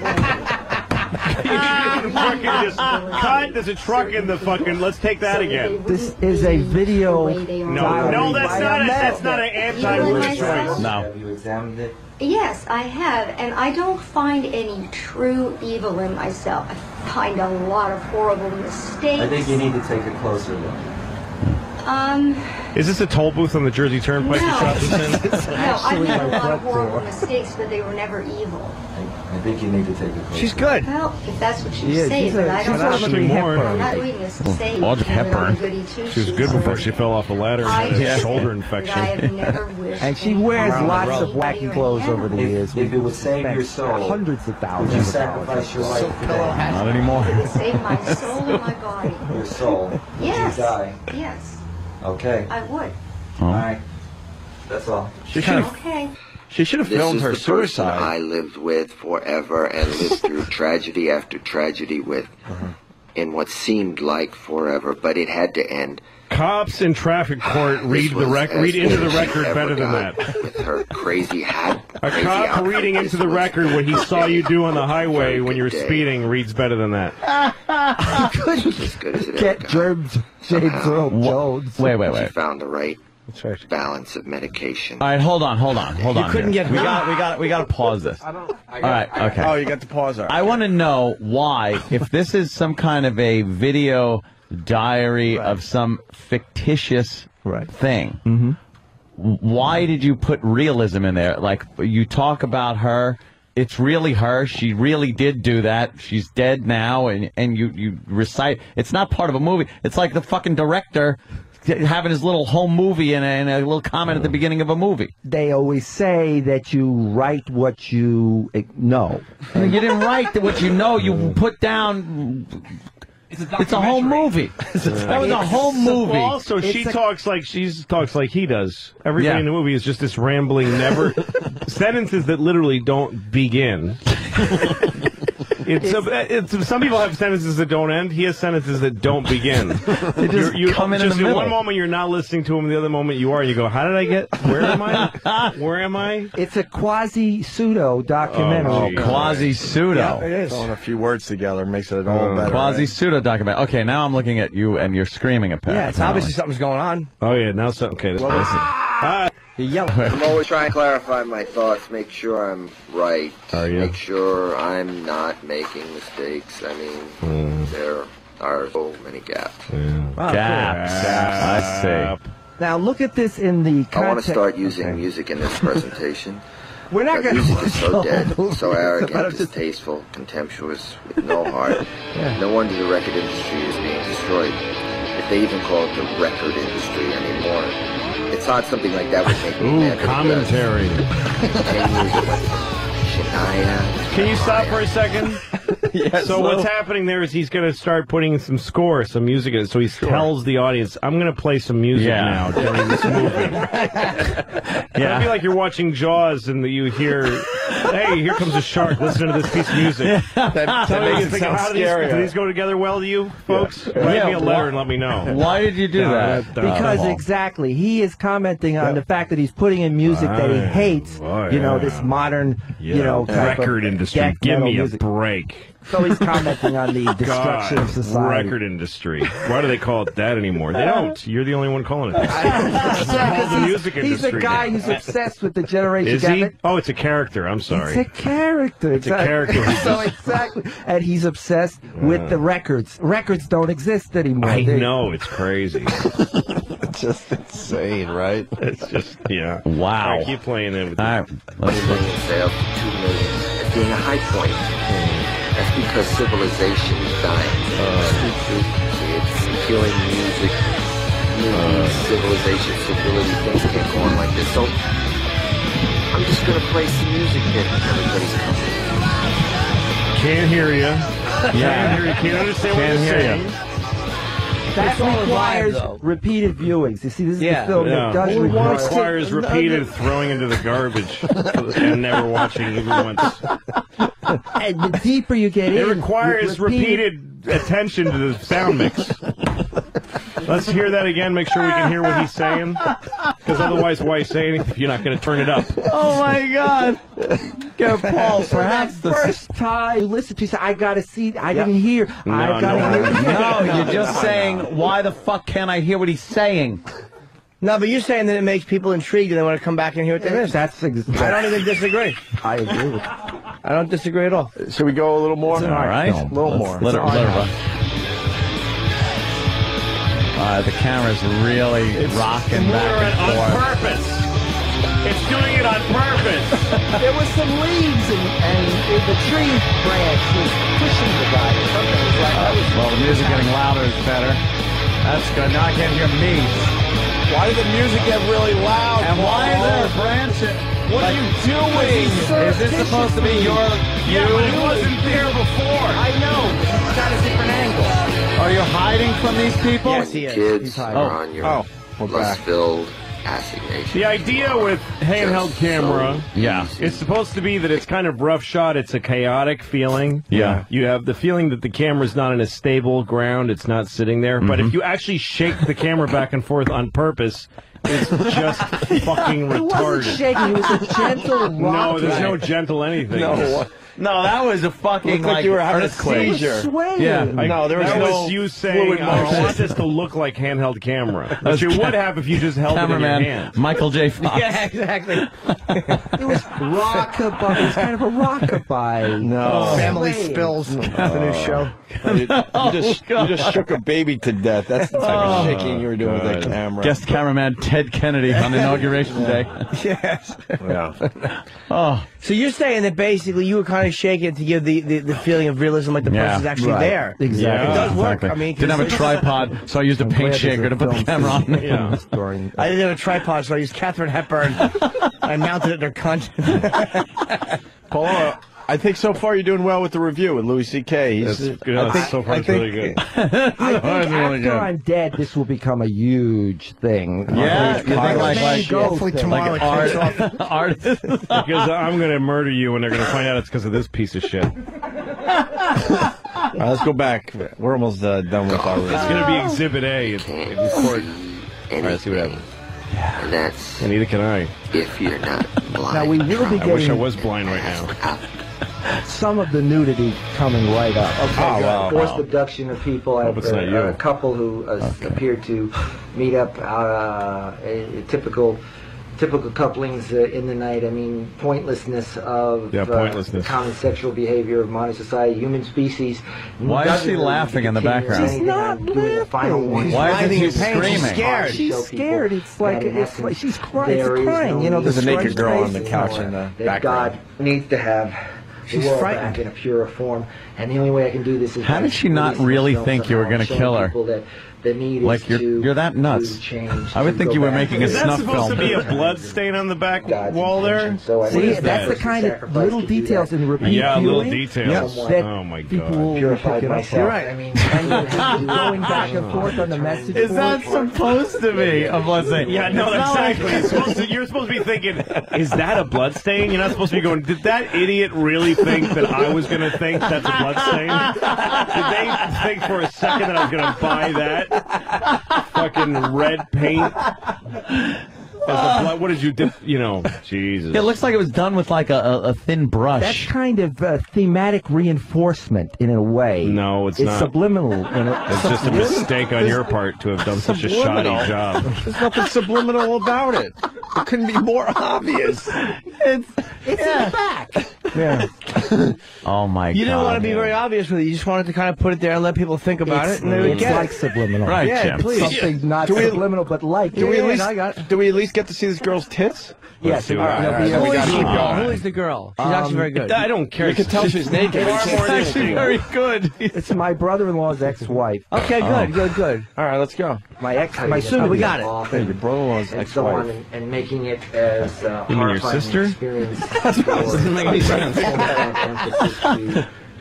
You couldn't fucking just cut. There's a truck in the fucking. Let's take that again. This is a video. No, that's not an anti-word choice. No. Have you examined it? Yes, I have, and I don't find any true evil in myself. I find a lot of horrible mistakes. I think you need to take a closer look. Is this a toll booth on the Jersey Turnpike you shot this in? No, I made a lot of horrible mistakes, but they were never evil. I think you need to take a closer She's good. Well, if that's what you Yeah, say, she's but a- I don't she's know. a Audrey Hepburn. I'm not reading this to say Audrey Hepburn. She was good before she fell off a ladder and had a shoulder infection. I have never wished And she wears anyone lots harm of wacky anybody clothes or over the anyone. years. If it would save your soul, hundreds of thousands. would you of sacrifice your dollars. life today? Not anymore. It would save my soul and my body. Your soul? Would Yes. you die? Yes, Okay. I would. All right. That's all. She should have. Okay. She should have This filmed is her the person suicide. I lived with forever and lived through tragedy after tragedy with. In what seemed like forever, but it had to end. Cops in traffic court read into the record better than that. With her crazy hat. A cop reading into the record what he saw you do on the highway when you were speeding reads better than that. Get James Earl Jones. Wait. She found the right balance of medication. All right, hold on. You couldn't get. We got to pause this. All right, okay. Oh, you got to pause. Right. I want to know why, if this is some kind of a video diary of some fictitious thing, why did you put realism in there? Like, you talk about her, it's really her, she really did do that, she's dead now, and you recite, it's not part of a movie. It's like the fucking director having his little home movie and a little comment at the beginning of a movie. They always say that you write what you know. You didn't write what you know, you put down... It's a whole movie. That was a whole movie. Also, she talks like he does. Everything in the movie is just this rambling, never sentences that literally don't begin. Some people have sentences that don't end. He has sentences that don't begin. They just come in the middle. In one moment you're not listening to him, the other moment you are, and you go, "How did I get? Where am I? Where am I?" It's a quasi-pseudo documentary. Quasi-pseudo. Yeah, it is. Throwing a few words together makes it all better. Quasi-pseudo documentary. Okay, now I'm looking at you, and you're screaming apparently. Yeah, it's obviously something's going on. Oh yeah, now something. Okay, listen. I'm always trying to clarify my thoughts, make sure I'm right. Are you? Make sure I'm not making mistakes. I mean, there are so many gaps. Gaps. I see. Now look at this in the context. I want to start using music in this presentation. We're not going to... Music is so dead, so arrogant, distasteful, contemptuous, with no heart. No wonder the record industry is being destroyed. If they even call it the record industry anymore. It's not something like that would make me mad. Commentary. 10 years it went from Shania. Can you stop for a second? Yes. So what's happening there is he's going to start putting some score, some music in it. So he tells the audience, I'm going to play some music now during this movie. It'll be like you're watching Jaws and you hear, hey, here comes a shark. Listen to this piece of music. That makes it sound scary. Do these go together well to you, folks? Write me a letter and let me know. Why did you do that? Because exactly, he is commenting on the fact that he's putting in music that he hates. This modern, record industry. Give me a break. So he's commenting on the destruction of society. Record industry. Why do they call it that anymore? They don't. You're the only one calling it that. The music industry. He's a guy who's obsessed with the generation. Is he? Oh, it's a character. I'm sorry. It's a character. It's a character. So exactly. And he's obsessed with the records. Records don't exist anymore. I know. It's crazy. It's just insane, right? It's just, Wow. All right, keep playing it. All right. Let's look. Sales to 2 million as being a high point. That's because civilization is dying. Street food, kids, killing music, movies, civilization, civility, things can't go on like this. So I'm just gonna play some music that everybody's coming. Can't hear you. Can't hear you. Can't understand what you're saying. That requires repeated viewings. You see, this is the film that does requires repeated throwing into the garbage and never watching even once. And the deeper you get it requires repeated attention to the sound mix. Let's hear that again, make sure we can hear what he's saying. Because otherwise, why say anything if you're not going to turn it up? Oh, my God. Go, Paul, perhaps the first time you listen to, you say, I got to see, I didn't hear. No, you're just saying, why the fuck can't I hear what he's saying? No, but you're saying that it makes people intrigued and they want to come back and hear what they missed. I don't even disagree. I agree with you. I don't disagree at all. Should we go a little more? All right. A little more. Let her run. The camera's really rocking back and forth. On purpose. It's doing it on purpose. There was some leaves and the tree branch was pushing the guy or something. Well, the music getting louder is better. That's good. Now I can't hear me. Why did the music get really loud? And why is there a branch? What are you doing? Is this supposed to be your... Yeah, but it wasn't there before. I know. It's got a different angle. Are you hiding from these people? Yes, he is. Kids are on your lust-filled, assignation. The idea with handheld camera, it's supposed to be that it's kind of rough shot. It's a chaotic feeling. Yeah. You have the feeling that the camera's not in a stable ground. It's not sitting there. But if you actually shake the camera back and forth on purpose, it's just fucking retarded. It wasn't shaking. It was a gentle rock. No, there's no gentle anything. No, that was a fucking like you were having a earthquake. seizure. Yeah, no, there was that no was you saying, I want this to look like handheld camera. But you would have if you just held it in your hand. Michael J. Fox. Yeah, exactly. It was rockabye. It was kind of a rockabye. No. Family Spills, the new show. You just shook a baby to death. That's the type of shaking you were doing with that camera. Guest cameraman Ted Kennedy on Inauguration Day. Yes. Yeah. So you're saying that basically you were kind of shaking it to give the feeling of realism, like the person's actually there. Exactly. It does work. Exactly. I mean, didn't have a tripod, so I used a paint shaker to put the camera on. I didn't have a tripod, so I used Katharine Hepburn. I mounted it in her cunt. Paul, I think so far you're doing well with the review with Louis C.K. So far it's really good. I think after I'm dead, this will become a huge thing. Yeah, you think hopefully tomorrow it takes off. Artists. Because I'm going to murder you and they're going to find out it's because of this piece of shit. All right, let's go back. We're almost done with our review. It's going to be Exhibit A. It's court. All right, let's see what happens. And that's And neither can I. if you're not blind. Now we will be I wish I getting was blind right now. some of the nudity coming right up. wow. Forced abduction of people. I Hope have it's not you. a couple who appeared to meet up, typical couplings in the night. I mean, pointlessness of pointlessness. common sexual behavior of modern society, human species. Why is she laughing in the background? She's not laughing. Why isn't she screaming? She's scared. She's scared. It's like she's crying. It's crying. You know, There's a naked girl on the face. couch in the that background. God needs to have the world back in a purer form, and the only way I can do this is How did she not really think you were going to kill her? The need Like is you're that nuts. to change, I would to think go you were back making a Is that snuff supposed film. to be a blood stain on the back God's wall there? intention. So I See, think that's the kind of little details in the repeat Yeah, little viewing details. that Oh my people god. will purified pick it up. myself. You're right. I mean, going back and forth on the message Is that board. supposed to be a blood stain? Yeah, no, It's not like- exactly. You're supposed to be thinking, is that a blood stain? You're not supposed to be going, did that idiot really think that I was going to think that's a blood stain? Did they think for a second that I was going to buy that? Fucking red paint. As a blood, what did you dip? You know, Jesus. It looks like it was done with like a thin brush. That's kind of thematic reinforcement in a way. No, it's It's not. subliminal. It's just a mistake on your part to have done such a shoddy job. There's nothing subliminal about it. It couldn't be more obvious. It's in the back. Yeah. Oh my god. You didn't want to be very obvious with it. You just wanted to kind of put it there and let people think about it, and they would It's get like it. subliminal. Right, Yeah, Jim. please. Something not subliminal, but like. Do we at least I got it. do we at least get to see this girl's tits? Yes. see what happens. there'll be We a- gotta keep going. Who is the girl? She's actually very good. I don't care. You can tell she's naked. Far more than Actually, very good. It's my brother-in-law's ex-wife. Okay, good. All right, let's go. My soon we got it. Hey, your brother-in-law's and so on, ex-wife. and making it as You mean your horrifying an sister? experience. Doesn't make any sense.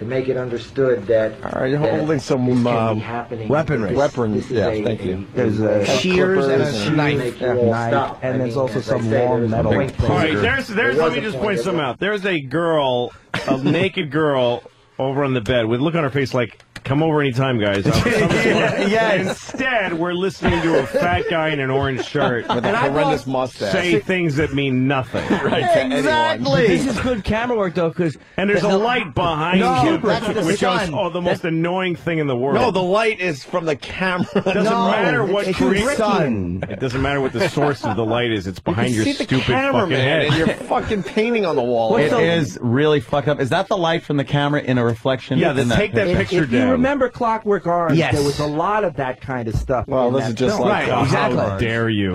To make it understood that. All right, you're that holding some this can be happening. weaponry. This is Yeah, thank you. There's a Shears and clippers a and- knife. Make you all knife, stop. and I there's mean, also as I some say, long there's a metal. point All right, there. there's. There Let was me a just point point there. something out. There's a girl, a naked girl, over on the bed with a look on her face like, "Come over anytime, guys." Instead, we're listening to a fat guy in an orange shirt With a horrendous mustache. say things that mean nothing. Right to anyone. This is good camera work, though, because And there's a light behind No, you, that's the which sun. is the most annoying thing in the world. No, the light is from the camera. doesn't matter what it's creates. sun. It doesn't matter what the source of the light is. It's behind your See the stupid cameraman fucking head. and you're fucking painting on the wall. It is really fucked up. Is that the light from the camera in a reflection? Yeah, then in take that picture If you down. remember Clockwork Orange, Yes. there was a lot of that kind of stuff. Well, in this that is just film. like Right, exactly. How dare you?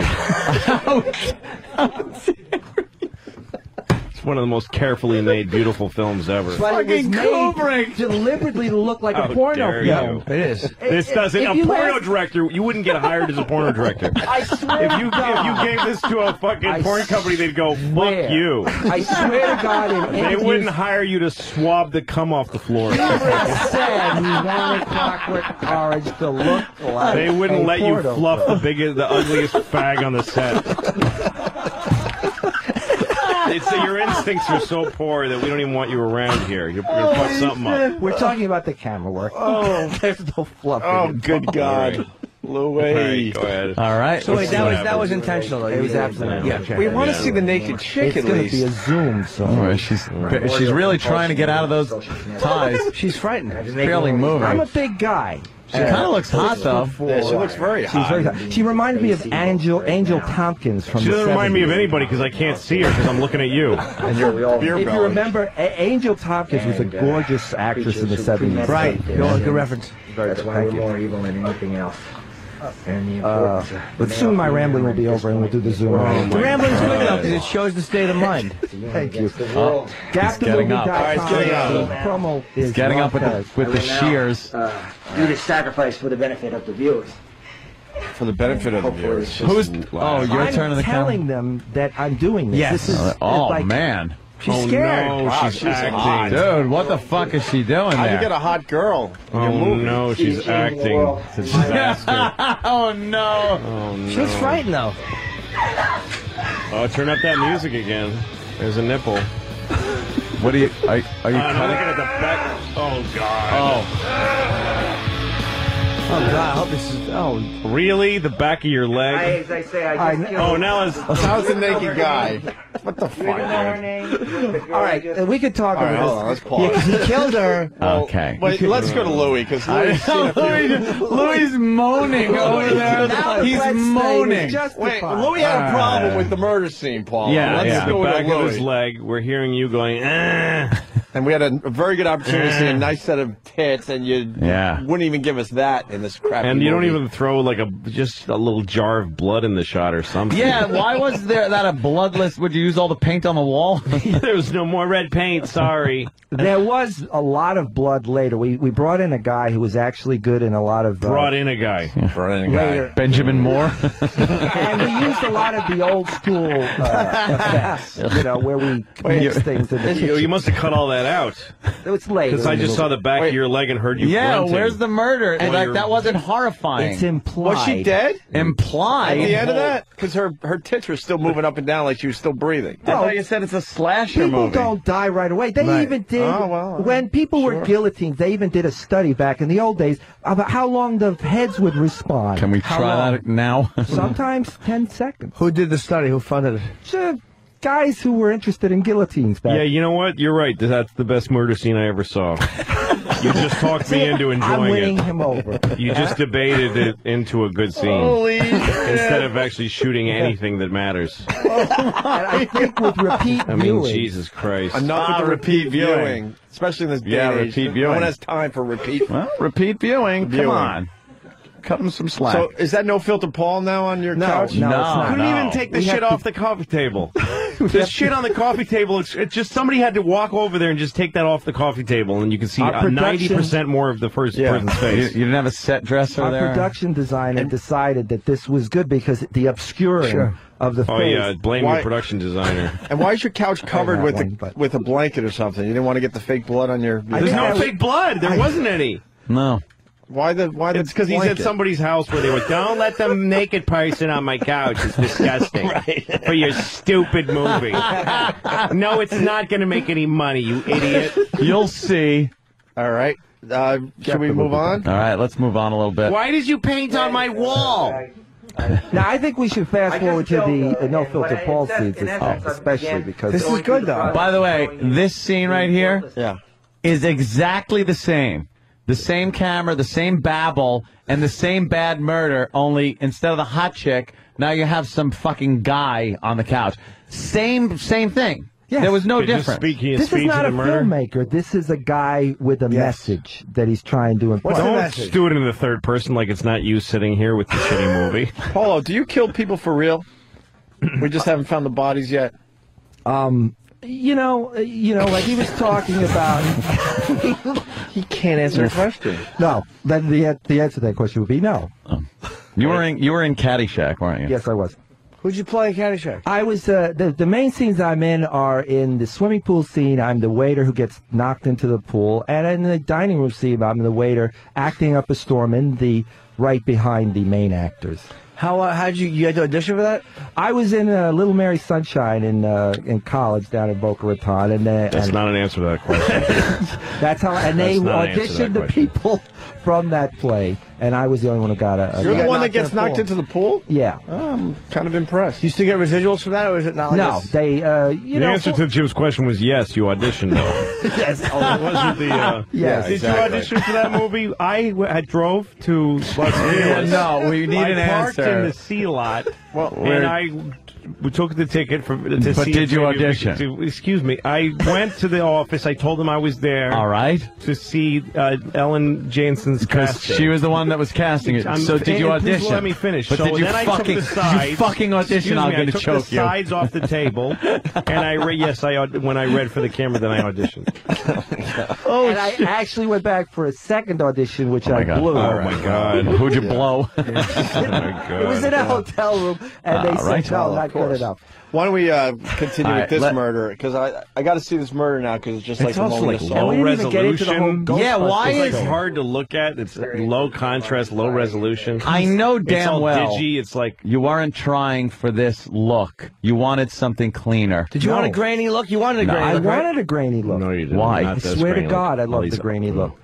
It's one of the most carefully made, beautiful films ever. But it was made Kubrick! deliberately to look like a porno film. It is. This doesn't. A porno director, you wouldn't get hired as a porno director. I swear If you gave this to a fucking porn company, they'd go, fuck you. I swear to God, They wouldn't hire you to swab the cum off the floor. Kubrick said he wanted Clockwork Orange to look like They wouldn't let you porno fluff film. the ugliest fag on the set. They'd say your instincts are so poor that we don't even want you around here. You're gonna fuck something up. We're talking about the camera work. Oh, there's no fluff. Oh, good God. Louis. Go ahead. All right. So wait, that was intentional, though. It was absolutely. Yeah. We want to see the naked chick It's at going to least. be a Zoom, so. All right, she's really trying to get out of those ties. She's frightened. Barely moving. I'm a big guy. She kind of looks hot, though. Yeah, she looks very She's hot. very hot. She reminded me of Angel Tompkins from She the doesn't remind me of 70s. anybody because I can't see her because I'm looking at you. And your beer If belly. you remember, Angel Tompkins was a gorgeous actress in the 70s. Right. Good reference. That's why we're more evil than anything else. And the importance of But soon my rambling will be over and we'll do the Zoom. The rambling's good enough because it shows the state of mind. Thank you. Oh, he's getting up. Promo is Getting up with the shears. do the sacrifice for the benefit of the viewers. For the benefit of the viewers. Who's? Oh, your I'm turn on the telling camera. them that I'm doing this. Yes. This is Oh like, man. She's scared. No, Wow, she's acting. hot. Dude, what the fuck is she doing How'd you there? get a hot girl in your Oh movie? no, she's acting. It's a disaster. Oh no. Oh no. She looks frightened, though. Oh, turn up that music again. There's a nipple. What are you? Are you I'm looking cutting? at the back. Oh god. Oh. Oh, God, I hope this is... Oh, Really? The back of your leg? As I say, I just Oh, now it's... How's the naked guy? What the You know her fuck? name? All right, we could talk All right, about hold on, let's this. pause. yeah, 'cause he killed her. Okay. Wait, let's go to Louis, because Louis moaning over there. He's moaning. Wait, Louis had a problem with the murder scene, Paul. Yeah, let's yeah. The go back to of his Louis. leg. We're hearing you going, And we had a very good opportunity to see a nice set of tits, and you wouldn't even give us that in this crappy and you don't movie. even throw like just a little jar of blood in the shot or something. Yeah, why was there that a bloodless? Would you use all the paint on the wall? There was no more red paint. Sorry. There was a lot of blood later. We brought in a guy who was actually good in a lot of... Brought in a guy. later. Benjamin Moore. And we used a lot of the old school effects, you know, where we mix things in the kitchen. You must have cut all that out. It was late. Because I just saw the back of your leg and heard you Yeah, grunting. where's the murder? And Like, you're- that wasn't horrifying. It's implied. Was she dead? Implied? At the end of that? Because her tits were still moving up and down like she was still breathing. I thought you said it's a slasher People movie. don't die right away. They even did, when people were guillotined, they even did a study back in the old days about how long the heads would respond. Can we How try long? that now? Sometimes 10 seconds. Who did the study? Who funded it? Just guys who were interested in guillotines back Yeah, you know what? You're right. That's the best murder scene I ever saw. You just talked me into I'm enjoying winning it. him over. You just debated it into a good scene. Instead of actually shooting anything that matters. And I think with repeat I mean, viewing, Jesus Christ. Enough with the repeat viewing. Especially in this day and age. repeat viewing. No one has time for repeat. Well, repeat viewing. Viewing. Come on. Cut him some slack. So is that no filter Paul now on your couch? no, it's No. not. Couldn't No. even take the We shit have to- off the coffee table. There's shit on the coffee table. It's just somebody had to walk over there and just take that off the coffee table, and you can see Our production- 90% more of the person's you, face. you didn't have a set dresser Our there? production designer decided that this was good because the obscuring of the Oh face. yeah, blame Why- your production designer. And why is your couch covered that with one, but- with a blanket or something? You didn't want to get the fake blood on your. There's no fake blood. There wasn't any. No. Why the? It's because he's at blanket? somebody's house where they were, don't let the naked person on my couch. It's disgusting. For your stupid movie. No, it's not going to make any money, you idiot. You'll see. All right. Should we move on? All right, let's move on a little bit. Why did you paint on my wall? Now, I think we should fast forward to the no filter Paul scenes, especially because This is good, though. By the way, this scene right here Yeah. is exactly the same. The same camera, the same babble, and the same bad murder, only instead of the hot chick, now you have some fucking guy on the couch. Same thing. Yes. There was no Just difference. this is not a filmmaker. This is a guy with a message that he's trying to impart. Don't do it in the third person like it's not you sitting here with the shitty movie. Paulo, do you kill people for real? We just haven't found the bodies yet. Like he was talking about. He can't answer a question. No, then the answer to that question would be no. You were in Caddyshack, weren't you? Yes, I was. Who'd you play in Caddyshack? I was the main scenes I'm in are in the swimming pool scene. I'm the waiter who gets knocked into the pool, and in the dining room scene, I'm the waiter acting up a storm right behind the main actors. How'd you had to audition for that? I was in Little Mary Sunshine in college down in Boca Raton, and that's not an answer to that question. That's how, and they auditioned the people from that play, and I was the only one who got a. You're the one that gets knocked into the pool? Yeah. I'm kind of impressed. You still get residuals for that, or is it not? Like no, they. The answer to Jim's question was yes. You auditioned though. Yes. Oh, it wasn't the. Yes. Did you audition for that movie? I drove to Los Angeles. No, we need an answer. answer. In the C lot, and we took the ticket to see. But did you audition? Excuse me. I went to the office. I told them I was there. All right. To see Ellen Jansen's casting. She was the one that was casting it. So did you audition? Please let me finish. But so did you then fucking, I took the sides. you fucking audition? I'm going to choke you. I took the sides off the table, and when I read for the camera, then I auditioned. And I actually went back for a second audition, which I blew. Oh my God! Who'd you blow? Oh my God! It was in a hotel room, and they said, "No, not good enough." Why don't we continue with this murder? Because I got to see this murder now because it's just like a moment of low resolution. Yeah, why is it hard to look at? It's low contrast, low resolution. I know damn well. It's like you aren't trying for this look. You wanted something cleaner. Did you want a grainy look? You wanted a grainy look. I wanted a grainy look. No, you didn't. Why? I swear to God, I love the grainy look.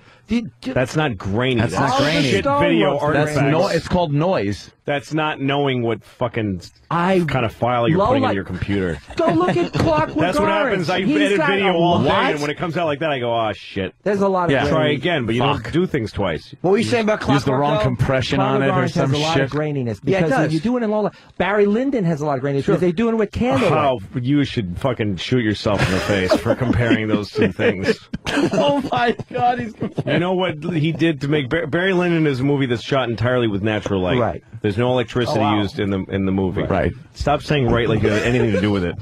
That's not grainy. That's not grainy. Shit video artifacts. It's called noise. That's not knowing what fucking kind of file you're putting in your computer. Go look at Clockwork That's what happens. I edit video all day, and when it comes out like that, I go, oh, shit. There's a lot of Try again, but you don't do things twice. What were you saying about Clockwork? Use the wrong compression on it or some has a lot shit. of graininess. Because when you do it in Lola, Barry Lyndon has a lot of graininess because they do it with candlelight. Oh, you should fucking shoot yourself in the face for comparing those two things. Oh my God, he's comparing. You know what he did to make Barry Lyndon is a movie that's shot entirely with natural light. Right. There's no electricity used in the movie. Right. Stop saying right like it had anything to do with it.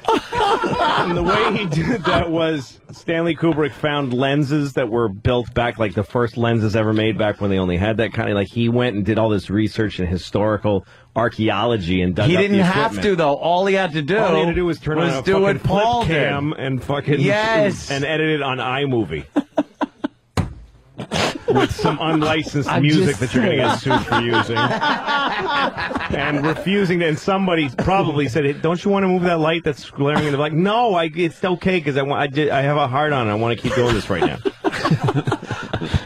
And the way he did that was Stanley Kubrick found lenses that were built back, like the first lenses ever made back when they only had that kind of, like he went and did all this research and historical archeology and dug He up didn't the have equipment. to, though. All he had to do was turn on a fucking flip cam and fucking and edit it on iMovie. With some unlicensed music that you're going to get sued for using. And refusing to, and somebody probably said, hey, don't you want to move that light that's glaring in the light? No, it's okay because I have a heart on it. I want to keep doing this right now.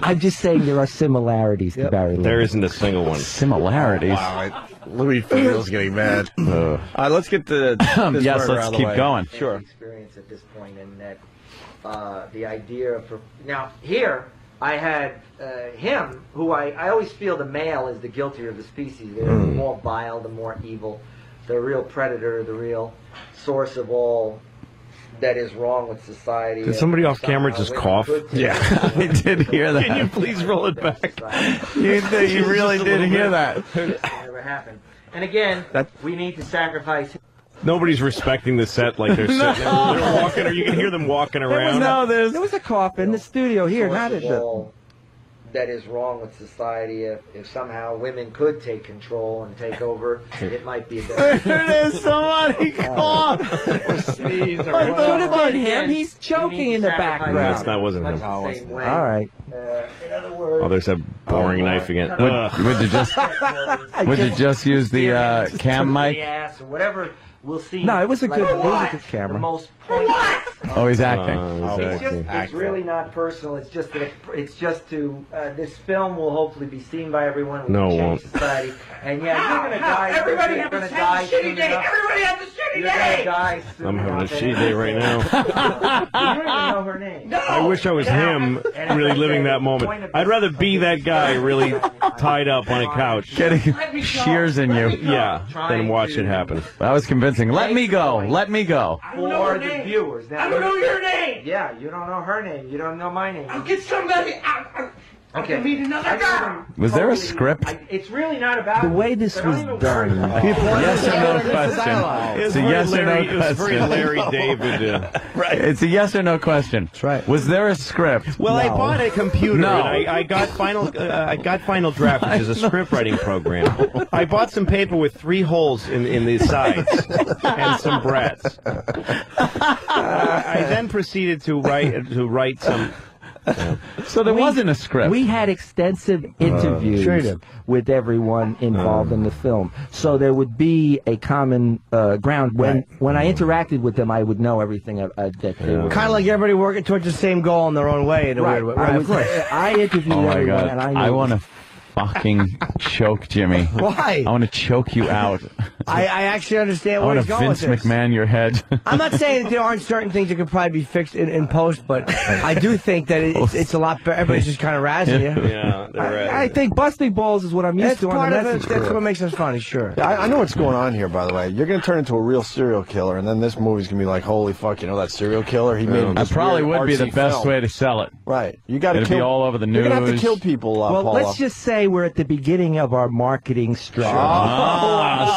I'm just saying there are similarities to Barry Lyndon. There isn't a single one. Similarities? Wow, Louis feels getting mad. Let's get the this yes, murder let's out of the keep way. going. Sure. Experience at this point, and that the idea of now here I had him, who I always feel the male is the guiltier of the species. They're the more vile, the more evil, the real predator, the real source of all that is wrong with society. Did somebody off camera just cough? Yeah, I did hear that. Can you please roll it back? You really did hear that. Never happened. And again, we need to sacrifice. Nobody's respecting the set like they're sitting there. They're walking, or you can hear them walking around. There was a cough in the studio here. How did that is wrong with society. If somehow women could take control and take over, it might be a better. There's somebody cough. Or sneeze. Or it could have been him. He's choking in the background. That wasn't him. All right. In other words, there's that boring knife again. Would you just use the cam mic? Or whatever. We'll see. No, it was a good camera. The most pointless. Oh, he's acting. It's really not personal. It's just that this film will hopefully be seen by everyone. No, it won't. Society. And yeah, you're gonna die. Everybody has a shitty day. Everybody has a shitty day. You're gonna die soon. I'm having a shitty day right now. You don't even know her name. No. I wish I was him, really living that moment. I'd rather be that guy, really tied up on a couch, getting shears in you. Yeah, than watch it happen. That was convincing. Let me go. Let me go. For the viewers. Now, I don't know your name. Yeah, you don't know her name. You don't know my name. I'll get somebody. Okay. Was there a script? It's really not about the way this was done. Yes or no question. It's a yes or no question. It's very Larry David. Right. It's a yes or no question. That's right. Was there a script? Well, I bought a computer. No. And I got Final Draft, which is a script writing program. I bought some paper with 3 holes in the sides and some brats. I then proceeded to write some. So there wasn't a script. We had extensive interviews with everyone involved in the film, so there would be a common ground. When I interacted with them, I would know everything that they were. Kind of like everybody working towards the same goal in their own way. In a weird way. Right, of course. I interviewed everyone, and I knew. I want to fucking choke Jimmy. Why? I want to choke you out. I actually understand where he's going with this. I want to Vince McMahon your head. I'm not saying that there aren't certain things that could probably be fixed in post, but I do think that it's a lot better. Everybody's just kind of razzing you. Yeah, they're I think busting balls is what I'm used That's to part on the of it. message That's board. what makes us funny, sure. I know what's going on here, by the way. You're going to turn into a real serial killer, and then this movie's going to be like, holy fuck, you know that serial killer? He made That probably would be the best way to sell it. Right. You got to It'd be all over the news. You're going to have to kill people, Well, Paula. let's just say we're at the beginning of our marketing strategy.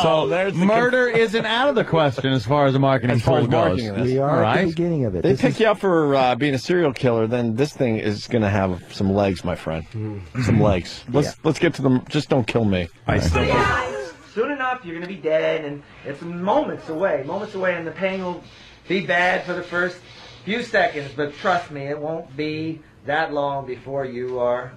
So murder isn't out of the question as far as the marketing tool goes. We are at the beginning of it. They pick you up for being a serial killer, then this thing is going to have some legs, my friend. Some legs. Let's get to them. Just don't kill me. Soon enough, you're going to be dead, and it's moments away, and the pain will be bad for the first few seconds, but trust me, it won't be that long before you are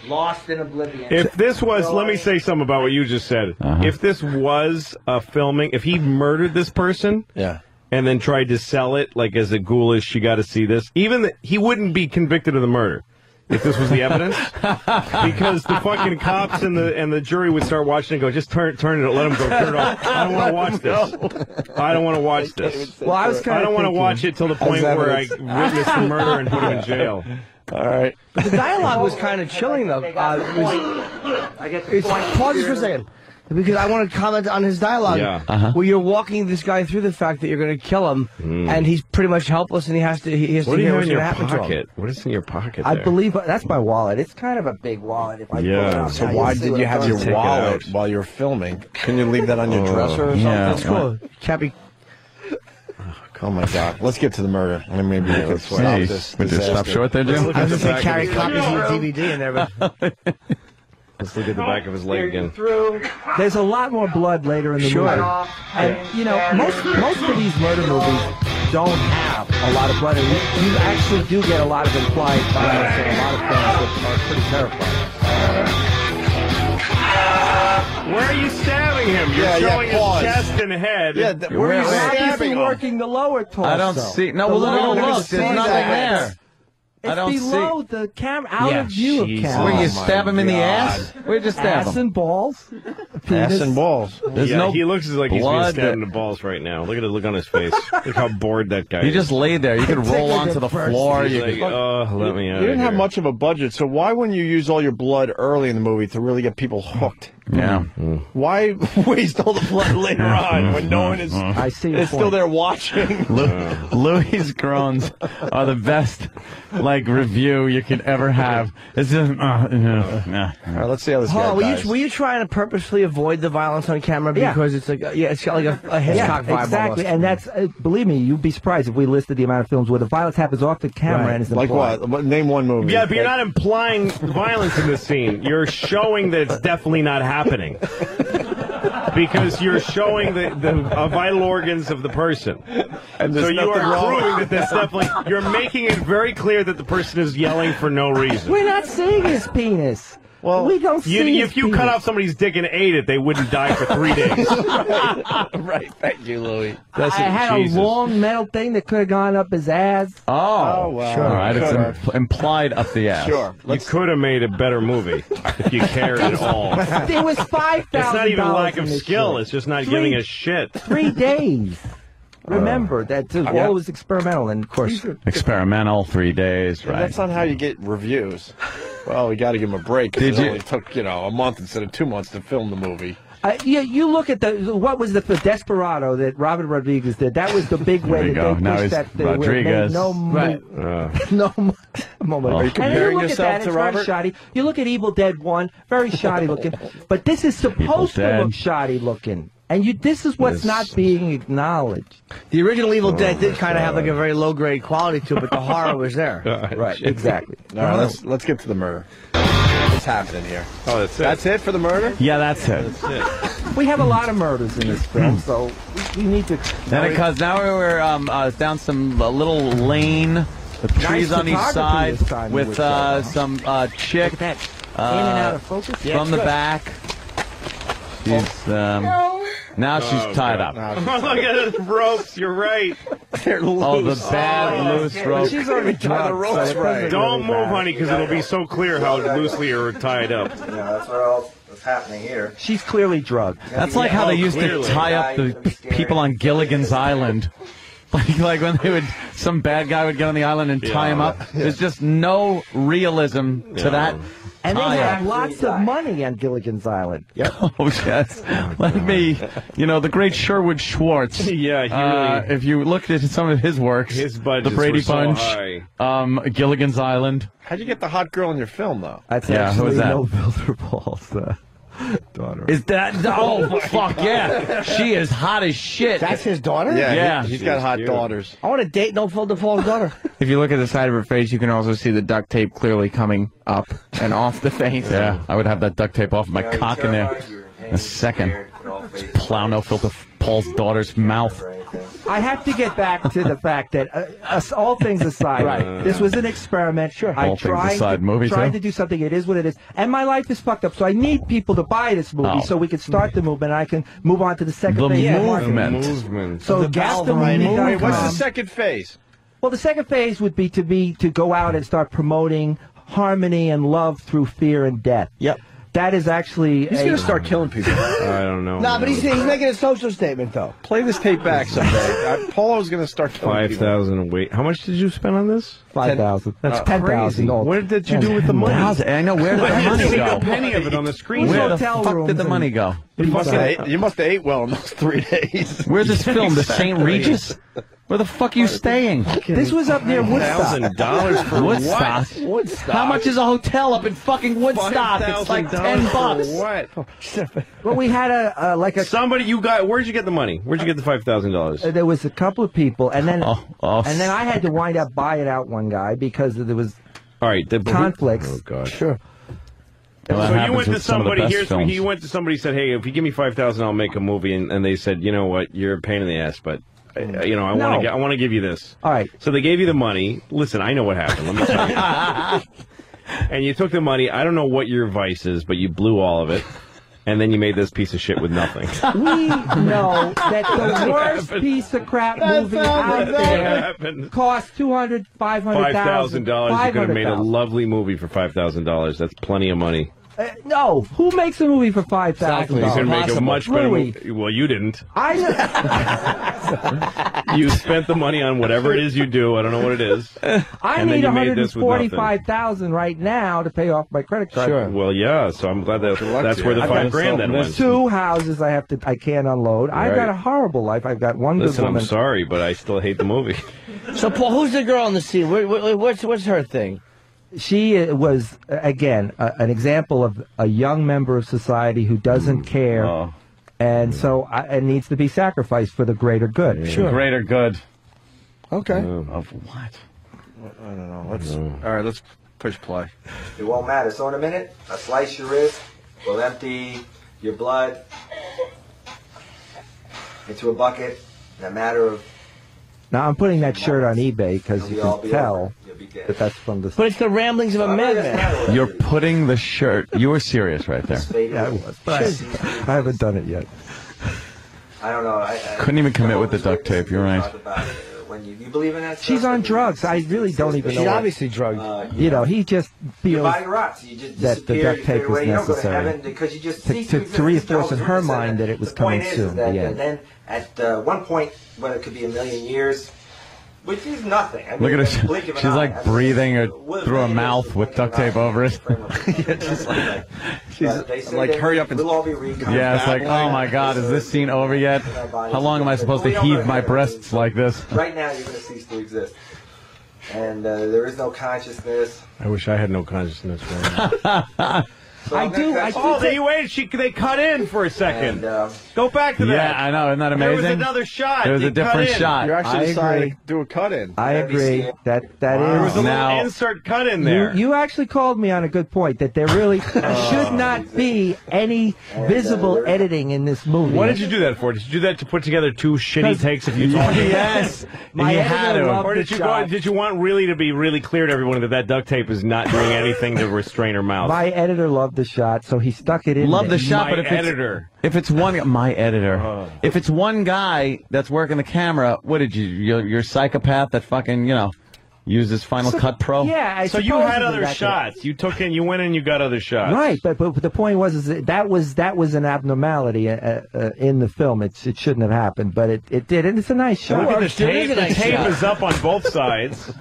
lost in oblivion. If this was, let me say something about what you just said. If this was a filming, if he murdered this person, and then tried to sell it like as a ghoulish, you got to see this. He wouldn't be convicted of the murder if this was the evidence, because the fucking cops and the jury would start watching and go, just turn it, let him go, turn it off. I don't want to watch this. I don't want to watch this. Well, I don't want to watch it till the point where I witness the murder and put him in jail. All right. But the dialogue was kind of chilling, though. Pause just for a second. Because I want to comment on his dialogue, where you're walking this guy through the fact that you're going to kill him, and he's pretty much helpless, and he has to hear what's going to happen to him. What is in your pocket? I believe that's my wallet. It's kind of a big wallet. If I pull it out, so why did you have your wallet while you were filming? Can you leave that on your dresser or something? That's cool. Cappy. Oh my God! Let's get to the murder, and then maybe we can stop this. Would you stop short there, Jim? I was going to say carry copies of the DVD in there, but let's look at the back of his leg again. There's a lot more blood later in the movie, and you know most of these murder movies don't have a lot of blood, and you actually do get a lot of implied violence and a lot of things that are pretty terrifying. Where are you stabbing him? You're showing his chest and head. Yeah, where are you stabbing him? Working the lower torso. I don't see. No, look. There's nothing there. It's below the camera, out of view of camera. Where you stab him in the ass? Where you just stab him? Ass and balls. Ass and balls. There's no he looks like he's being blood stabbed in the balls right now. Look at the look on his face. Look how bored that guy is. He just laid there. You could roll onto the floor. He's You like, could, let me out. You didn't have much of a budget, so why wouldn't you use all your blood early in the movie to really get people hooked? Yeah. Why waste all the blood later on when no one is still there watching? Louis' groans are the best review you could ever have. It's just All right, let's see how this guy dies. Were you trying to purposely avoid the violence on camera because it's like it's got like a Hitchcock vibe exactly, almost. and that's believe me, you'd be surprised if we listed the amount of films where the violence happens off the camera and is like implied. what? Name one movie. Yeah, but you're not implying violence in this scene. You're showing that it's definitely not happening. Because you're showing the vital organs of the person. And so you are proving that that's definitely... You're making it very clear that the person is yelling for no reason. We're not seeing his penis. Well, we don't see if you cut off somebody's dick and ate it, they wouldn't die for 3 days. Right. Thank you, Louis. I had a long metal thing that could have gone up his ass. Oh, well. Sure. All right, it's implied up the ass. Sure. You could have made a better movie if you cared at all. There was $5,000. It's not even lack of skill. It's just not giving a shit. 3 days. Remember that all was experimental, and of course, experimental 3 days. Right. That's not how you get reviews. Well, we got to give him a break. It only took a month instead of 2 months to film the movie. You look at what was the Desperado that Robert Rodriguez did. That was the big way that they pushed that. Rodriguez. No moment. Are you comparing yourself to Robert? Shoddy. You look at Evil Dead 1, very shoddy looking, but this is supposed to look shoddy looking. And this is what's not being acknowledged. The original Evil Dead did kind of have like a very low-grade quality to it, but the horror was there. Right, exactly. All right, let's get to the murder. What's happening here? Oh, that's it. That's it for the murder? Yeah, that's it. We have a lot of murders in this film, so we need to... Because now we're down some little lane, the trees on each side, with some chick in and out of focus. from the back. She's now she's tied up. Look at the ropes. You're right. They're loose. Oh, the bad loose rope. She's already tied the ropes. Don't move, honey, because it'll be so clear how loosely you're tied up. Yeah, that's what else is happening here. She's clearly drugged. That's like how they used to tie up the people on Gilligan's Island. Like when some bad guy would get on the island and tie him up. There's just no realism to that. And they have lots of money on Gilligan's Island. Yep. Oh, yes. Like the great Sherwood Schwartz. Yeah, he really... if you looked at some of his works, his budgets The Brady were so Bunch, high. Gilligan's Island. How'd you get the hot girl in your film, though? That's who was that? No Bilderballs. Daughter. Is that? Oh, fuck yeah. She is hot as shit. That's his daughter? Yeah. He's got hot daughters. I want to date No Bilderballs' daughter. If you look at the side of her face, you can also see the duct tape clearly coming up and off the face. Yeah, I would have that duct tape off my cock in there in a second. Just plow no filter Paul's daughter's mouth. I have to get back to the fact that, all things aside, this was an experiment. Sure. I tried to do something. It is what it is. And my life is fucked up, so I need people to buy this movie so we can start the movement and I can move on to the second phase. The movement. So gas the movie. Wait, what's the second phase? Well, the second phase would be to go out and start promoting harmony and love through fear and death. Yep. That is actually... He's going to start killing people. I don't know. No, but he's making a social statement, though. Play this tape back someday. Paulo's going to start killing people. 5,000. Wait, how much did you spend on this? 5,000. That's 10,000. What did you do with the money? I know. Where did the money go? A penny of it on the screen. Where the fuck did the money go? You must have ate well in those 3 days. Where's this film? The St. Regis? Where the fuck are you staying? This was up near Woodstock. $1,000 for Woodstock? Woodstock? How much is a hotel up in fucking Woodstock? It's like $10. What? Well, we had somebody you got. Where'd you get the money? Where'd you get the $5,000? There was a couple of people, and then I had to wind up buying out one guy because there was conflicts. Oh God. Sure. So you went to somebody. He went to somebody. Said, "Hey, if you give me $5,000, I'll make a movie." And they said, "You know what? You're a pain in the ass, but." I want to give you this. All right. So they gave you the money. Listen, I know what happened. Let me tell you. And you took the money. I don't know what your vice is, but you blew all of it. And then you made this piece of shit with nothing. We know that the worst piece of crap movie out there cost $200,000, $500,000. You could have made a lovely movie for $5,000. That's plenty of money. No, who makes a movie for $5,000? Exactly. You can make a much better movie. Well, you didn't. You spent the money on whatever it is you do. I don't know what it is. I need $145,000 right now to pay off my credit card. Sure. Well, yeah. So I'm glad that's where the $5,000 then went. There's 2 houses I can't unload. I've got a horrible life. I've got one good woman. I'm sorry, but I still hate the movie. So, Paul, who's the girl on the scene? What's her thing? She was, again, an example of a young member of society who doesn't care, and so it needs to be sacrificed for the greater good. Yeah. Sure. Greater good. Okay. Of what? I don't know. All right, let's push play. It won't matter. So in a minute, I'll slice your wrist. We'll empty your blood into a bucket in a matter of... Now, I'm putting that shirt on eBay because you can tell that that's from the... But it's the ramblings of a madman. You're putting the shirt... You were serious right there. Yeah, I was. But I haven't done it yet. I don't know. Couldn't even commit with the duct tape. You're right. When you believe in that stuff, she's on drugs. I really don't even know. She's obviously drugged. He just feels that the duct tape was necessary to reinforce in her mind that it was coming soon. And then at one point, whether it could be a million years, Which is nothing. I mean, Look at her. She's like breathing through her mouth with duct tape over it. She's like, hurry up and... Yeah, it's like, oh my God, is this scene over yet? How long am I supposed to heave my breasts like this? Right now, you're going to cease to exist. And there is no consciousness. I wish I had no consciousness right now. So they cut in for a second. And, go back to that. Yeah, I know. Isn't that amazing? There was another shot. There was a different shot. You actually decided to do a cut in. I agree. That is. There was a little insert cut in there. You actually called me on a good point that there really should not be any visible editing in this movie. What did you do that for? Did you do that to put together two shitty takes of you talking? Yes. My editor loved Or did you want really to be really clear to everyone that duct tape is not doing anything to restrain her mouth? My editor loved the shot, so he stuck it in. Love the shot, my but editor. If it's my editor, if it's one guy that's working the camera, what did you're a psychopath that fucking uses Final Cut Pro? Yeah, so you had other shots. You went in, you got other shots. Right, but the point was that was an abnormality in the film. It shouldn't have happened, but it did, and it's a nice shot. Look at the tape. The tape is up on both sides.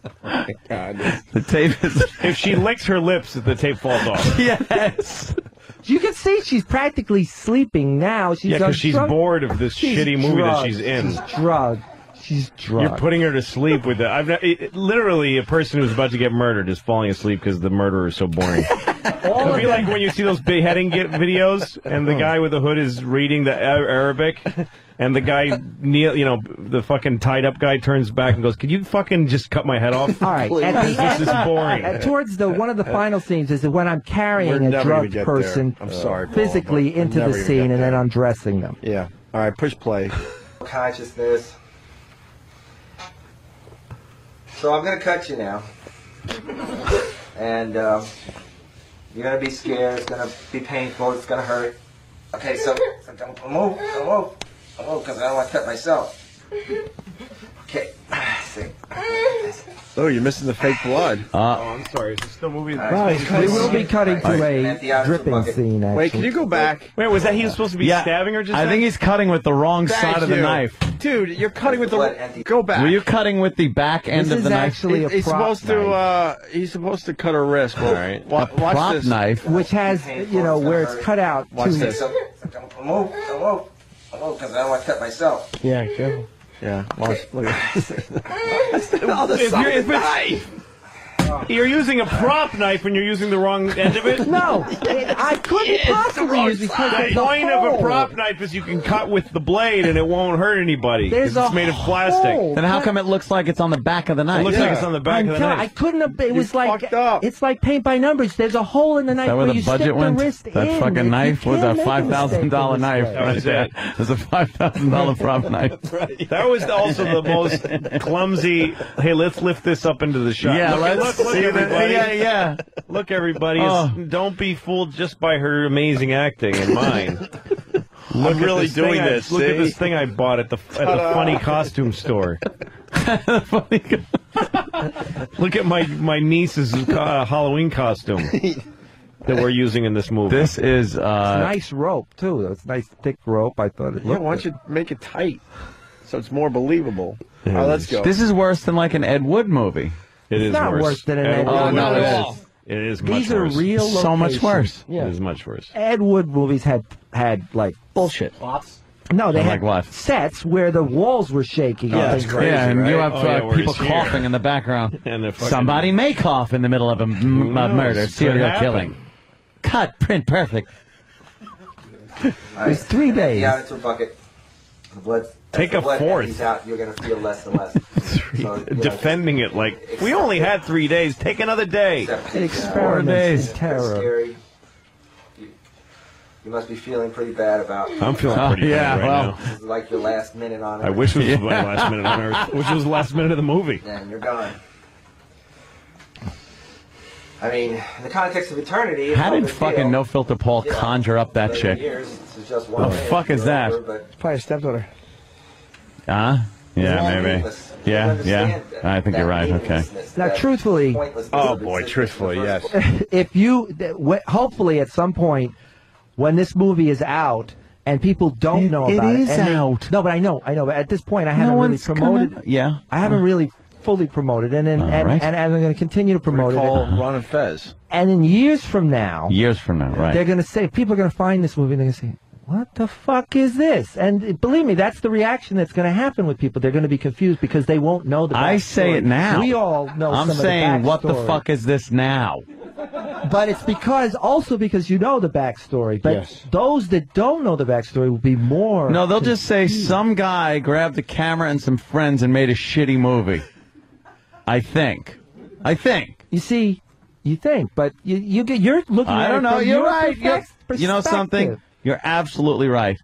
Oh my God. The tape is. If she licks her lips, the tape falls off. Yes. You can see she's practically sleeping now. Because she's bored of this shitty movie that she's in. She's drugged. You're putting her to sleep with it. Literally, a person who's about to get murdered is falling asleep because the murderer is so boring. It'll be like when you see those beheading videos, and the guy with the hood is reading the Arabic, and the guy, the fucking tied up guy turns back and goes, "Could you fucking just cut my head off?" All right. This is boring. Towards one of the final scenes is when I'm carrying a drugged person physically into the scene and then undressing them. Yeah. All right, push play. Consciousness. So I'm going to cut you now. And you're going to be scared. It's going to be painful. It's going to hurt. Okay, so don't move. Because I don't want to cut myself. Okay. See. Oh, you're missing the fake blood. Oh, I'm sorry. Is this still movie? Right. We will be cutting to a dripping scene, actually. Wait, can you go back? Wait, was that he was supposed to be stabbing her just I think he's cutting with the wrong side of the knife. Dude, you're cutting with the... Go back. Were you cutting with the back end of the knife? Actually a prop knife. He's supposed to cut her wrist. All right. A prop this. knife? Which has, where it's cut out. Watch this. Don't move. Because I don't want to cut myself. Yeah, careful. Yeah, watch. Look at this. If it's you're using a prop knife when you're using the wrong end of it? No, I couldn't possibly use because the point of a prop knife is you can cut with the blade and it won't hurt anybody. It's made of plastic. Then how come it looks like it's on the back of the knife? It looks like it's on the back of the knife. I couldn't have. It was like it's like paint by numbers. There's a hole in the knife where you stick the wrist in. That fucking knife was a $5,000 knife. That was it. It was a $5,000 prop knife. That was also the most clumsy. Hey, let's lift this up into the shot. Yeah, Look, everybody. Yeah. Look, everybody. Don't be fooled just by her amazing acting and mine. I'm really doing this. Look at this thing I bought at the funny costume store. Look at my niece's Halloween costume that we're using in this movie. This is it's nice rope too. It's nice thick rope. I thought it. Yeah, why don't you make it tight so it's more believable? All right, let's go. This is worse than like an Ed Wood movie. It is not worse than an Ed Wood. Oh, no, it is. It is much worse. These are real locations. So much worse. Yeah. It is much worse. Ed Wood movies had like bullshit. No, they had what? sets where the walls were shaking. Yeah, it's crazy, and right? you have people coughing in the background. And Somebody may cough in the middle of a murder, serial killing. Cut, print, perfect. It's 3 days. Yeah, it's a bucket. The blood. Take a fourth. He's out. You're going to feel less and less. So, defending it like we only had 3 days. Take another day. Experiments in terror. Scary. You must be feeling pretty bad about. I'm feeling pretty bad right now. This is like your last minute on Earth. I wish it was my last minute on Earth. Which was the last minute of the movie. And you're gone. I mean, in the context of eternity. How did fucking No Filter Paul conjure up that chick? The fuck is that? It's probably a stepdaughter. Yeah, maybe. Yeah. I think you're right. Okay. Now, truthfully. Oh boy, truthfully, yes. If you, hopefully, at some point, when this movie is out, and people don't know about it. It is out. No, but I know. But at this point, I haven't really promoted. Yeah. I haven't really fully promoted it, and I'm going to continue to promote it. Ron and Fez. And in years from now, right, they're going to say, people are going to find this movie and they're going to say, what the fuck is this? And believe me, that's the reaction that's going to happen with people. They're going to be confused because they won't know the backstory. I say it now. We all know I'm some saying, of the what the fuck is this now? But it's because you know the backstory. But those that don't know the backstory will be more. No, they'll just say some guy grabbed a camera and some friends and made a shitty movie. I think. You see, you think, but you're looking at it. I don't know. You're right. You know something? You're absolutely right.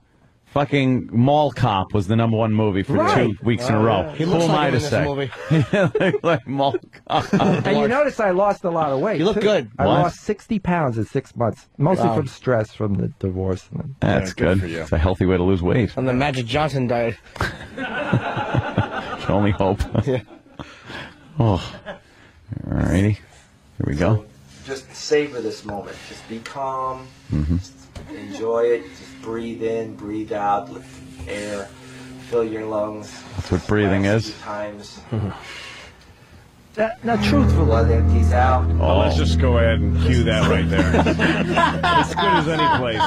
Fucking Mall Cop was the #1 movie for 2 weeks in a row. He looks Who am like I him to in this say? movie. He looks like Mall Cop. And you notice I lost a lot of weight. You look good. I lost 60 pounds in 6 months, mostly from stress from the divorce. That's good. It's a healthy way to lose weight. On the Magic Johnson diet. Can only hope. Yeah. Oh, alrighty. Here we go. Just savor this moment. Just be calm. Mm-hmm. Just enjoy it. Just breathe in, breathe out, let air fill your lungs. That's what breathing is. Times. Now, truthfully, blood empties out. Oh, let's just go ahead and cue that right there. As good as any place.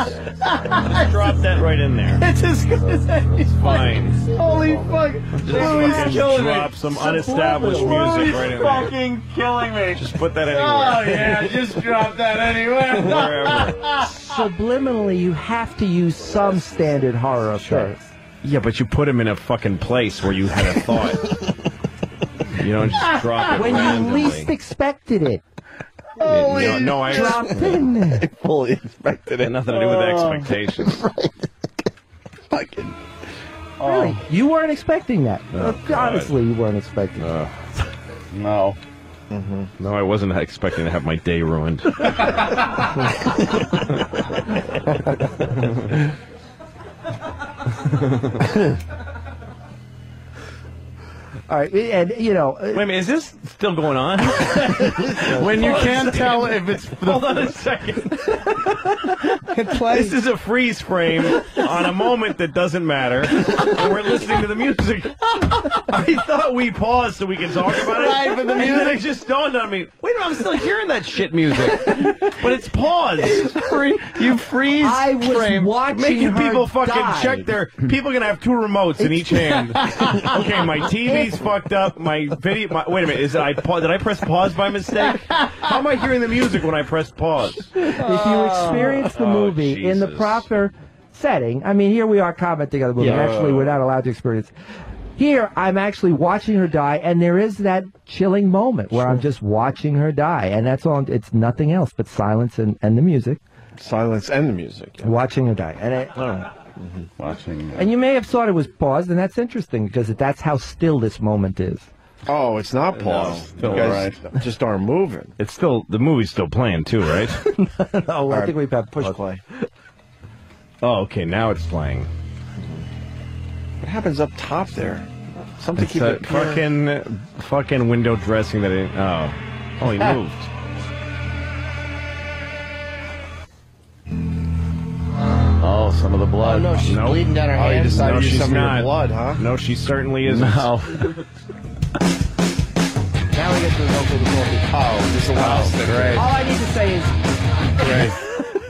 Drop that right in there. It's as good as any. Fine. Holy fuck! Just drop some unestablished music right in there. Fucking killing me. Just put that anywhere. Oh yeah, just drop that anywhere. Wherever. Subliminally, you have to use some standard horror effects. Yeah, but you put him in a fucking place where you had a thought. You don't just drop it when randomly. you least expected it. No, I dropped in there. I fully expected it. Nothing to do with expectations. Fucking. Really? You weren't expecting that. Oh, honestly, you weren't expecting that. No. Mm-hmm. No, I wasn't expecting to have my day ruined. All right, and wait a minute, is this still going on? When you can't tell if it's. Hold on a second. This is a freeze frame on a moment that doesn't matter, and we're listening to the music. I thought we paused so we can talk about it. Right, but the music. And then it just dawned on me. Wait a minute, I'm still hearing that shit music, but it's paused. You freeze. I was frame. watching Making her people fucking die. check their. People are gonna have 2 remotes in each hand. Okay, my TV's fucked up. My video. Wait a minute. Did I press pause by mistake? How am I hearing the music when I press pause? If you experience the movie in the proper setting, I mean, here we are commenting on the movie. Yeah. Actually, we're not allowed to experience. Here, I'm actually watching her die, and there is that chilling moment where I'm just watching her die, and that's all. It's nothing else but silence and the music. Silence and the music. Yeah. Watching her die, and Watching. and you may have thought it was paused, and that's interesting because that's how still this moment is. Oh, it's not paused. No, you guys just aren't moving. It's still the movie's still playing too, right? No, I think we've had push play. Oh, okay. Now it's playing. What happens up top there? Something It's keep it fucking window dressing that. Oh, he moved. Oh, some of the blood. Oh, no, she's Nope. bleeding down her Oh, you hands. decided No, to use she's some of not. your blood, huh? No, she certainly isn't. No. Now we get to the vocal recording. Oh, just a wow sticker. All I need to say is,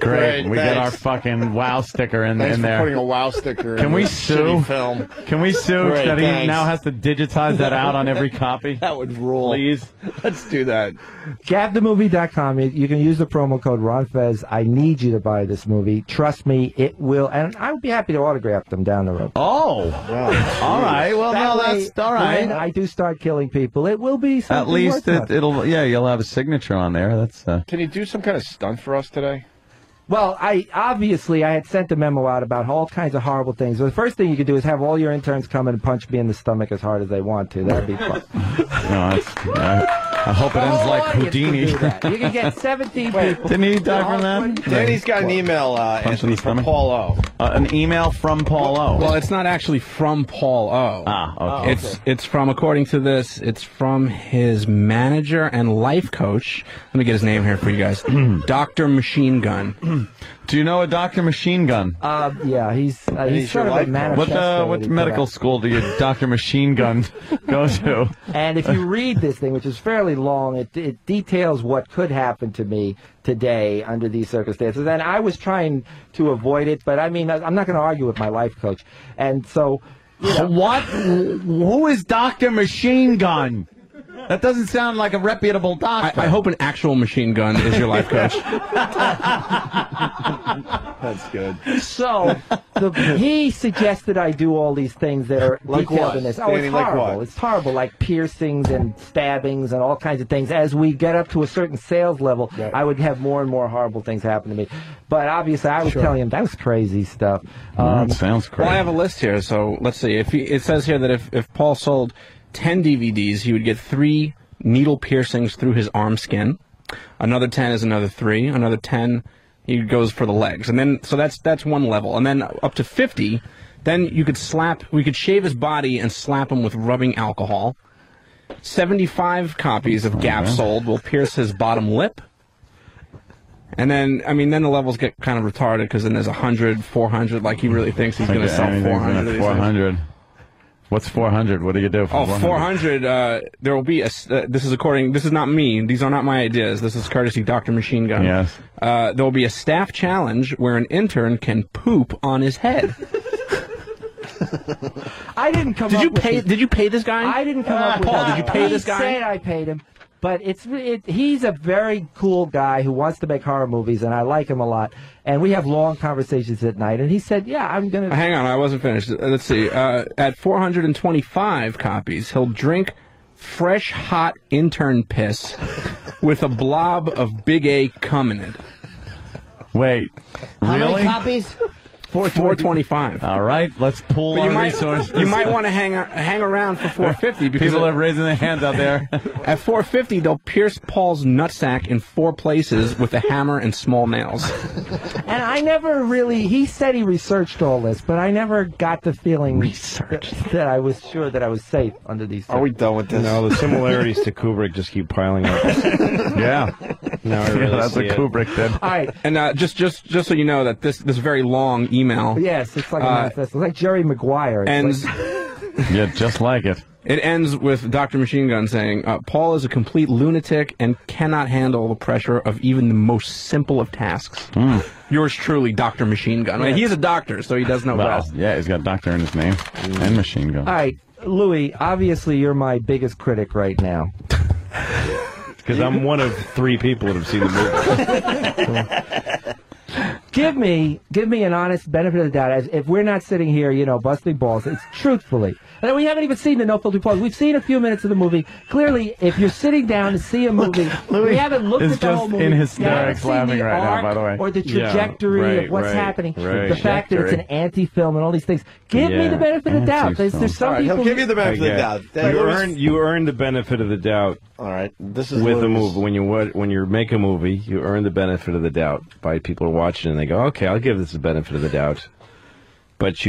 Great. We get our thanks. fucking wow sticker in Thanks for there. putting a wow sticker in Can we this sue? shitty film. Can we sue Great, that he thanks. now has to digitize that out on every copy? That would rule. Please. Let's do that. GabTheMovie.com. You can use the promo code RonFez. I need you to buy this movie. Trust me, it will. And I would be happy to autograph them down the road. Oh. All right. Well, That no, way, that's all right. when I do start killing people, it will be something At least worthwhile. it'll. Yeah, you'll have a signature on there. That's. Can you do some kind of stunt for us today? Well, I had sent a memo out about all kinds of horrible things. So the first thing you could do is have all your interns come and punch me in the stomach as hard as they want to. That'd be fun. I hope it ends like Houdini. You can get 17 people. Didn't he die from that? Danny's got an email, Anthony, from Paul O. An email from Paul O. Well, it's not actually from Paul O. Okay. It's from, according to this, it's from his manager and life coach. Let me get his name here for you guys. Dr. Machine Gun. Do you know a Dr. Machine Gun? Yeah, he's sort of a manifesto. What medical school do you Dr. Machine Gun go to? And if you read this thing, which is fairly long, it details what could happen to me today under these circumstances. And I was trying to avoid it, but I mean, I'm not going to argue with my life coach. And so, you know, what? Who is Dr. Machine Gun? That doesn't sound like a reputable doctor. I hope an actual machine gun is your life coach. That's good. So, he suggested I do all these things that are like detailed what? in this. Oh, it's horrible. Like what? It's horrible, like piercings and stabbings and all kinds of things. As we get up to a certain sales level, right, I would have more and more horrible things happen to me. But obviously, I was telling him that was crazy stuff. Sounds crazy. Well, I have a list here, so let's see. It says here that if Paul sold 10 DVDs, he would get 3 needle piercings through his arm skin. Another 10 is another 3. Another 10, he goes for the legs. And then, so that's one level. And then up to 50, then we could shave his body and slap him with rubbing alcohol. 75 copies of Gap sold will pierce his bottom lip. And then, I mean, then the levels get kind of retarded because then there's 100, 400, like he really thinks he's going to sell 400 of these 400. Things. What's 400? What do you do for 400? There will be a, this is not me, these are not my ideas, this is courtesy Dr. Machine Gun. Yes. There will be a staff challenge where an intern can poop on his head. I didn't come up with this. Did you pay this guy? I didn't come up with Paul, did you pay this guy? He said I paid him. But he's a very cool guy who wants to make horror movies, and I like him a lot. And we have long conversations at night. And he said, yeah, I'm going to... Hang on, I wasn't finished. Let's see. At 425 copies, he'll drink fresh, hot intern piss with a blob of Big A cum in it. Wait, How really? many copies? 425. All right, let's pool our resources. You might want to hang around for 450 because people are raising their hands out there. At 450, they'll pierce Paul's nutsack in 4 places with a hammer and small nails. And I never really. He said he researched all this, but I never got the feeling that I was sure that I was safe under these. Are we done with this? No, the similarities to Kubrick just keep piling up. Yeah. No, I really that's what Kubrick did. All right, and just so you know that this very long email. Yes, it's like a manifesto. It's like Jerry Maguire. Ends. Yeah, just like it. It ends with Dr. Machine Gun saying, Paul is a complete lunatic and cannot handle the pressure of even the most simple of tasks. Yours truly, Dr. Machine Gun. I mean, he is a doctor, so he does know best. Yeah, he's got doctor in his name and machine gun. All right, Louis, obviously you're my biggest critic right now. Because I'm one of 3 people that have seen the movie. Give me an honest benefit of the doubt. As if we're not sitting here, busting balls. It's truthfully. And we haven't even seen the No Filter Pause. We've seen a few minutes of the movie. Clearly, if you're sitting down to see a movie, we haven't looked at the whole movie. In hysterics laughing right now, by the way. Or the trajectory of what's happening. The fact that it's an anti-film and all these things. Give me the benefit of the doubt. There's some people. He'll give you the benefit of the doubt. You earn the benefit of the doubt. All right. This is with a movie. When you make a movie, you earn the benefit of the doubt by people watching, and they go, "Okay, I'll give this the benefit of the doubt." But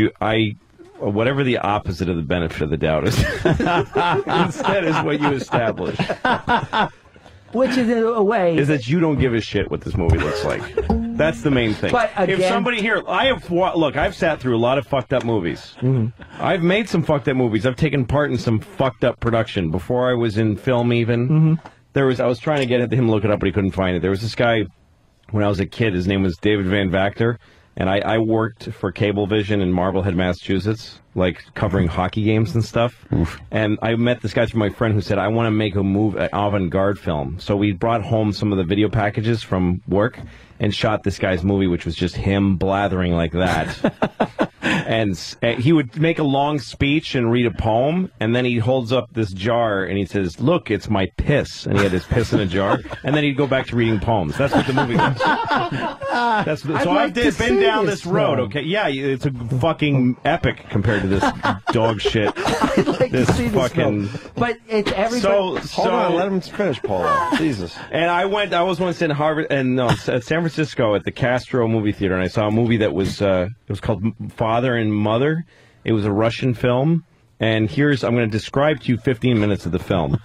whatever the opposite of the benefit of the doubt is, instead is what you establish. Which is, in a way... is that you don't give a shit what this movie looks like. That's the main thing. But again, if somebody here... I've sat through a lot of fucked up movies. I've made some fucked up movies. I've taken part in some fucked up production. Before I was in film even, I was trying to get him to look it up, but he couldn't find it. There was this guy, when I was a kid, his name was David Van Vactor. And I worked for Cablevision in Marblehead, Massachusetts, like covering hockey games and stuff. And I met this guy through my friend who said, I want to make an avant-garde film. So we brought home some of the video packages from work and shot this guy's movie, which was just him blathering like that. And he would make a long speech and read a poem, and then he holds up this jar and he says, "Look, it's my piss." And he had his piss in a jar, and then he'd go back to reading poems. That's what the movie was. So I've been down this road, okay? Yeah, it's a fucking epic compared to this dog shit. I'd like This to see fucking. this film. But it's everybody. Hold on, let him finish, Paul. Jesus. And I was once in San Francisco at the Castro movie theater, and I saw a movie that was it was called Father and Mother. It was a Russian film, and I'm going to describe to you 15 minutes of the film.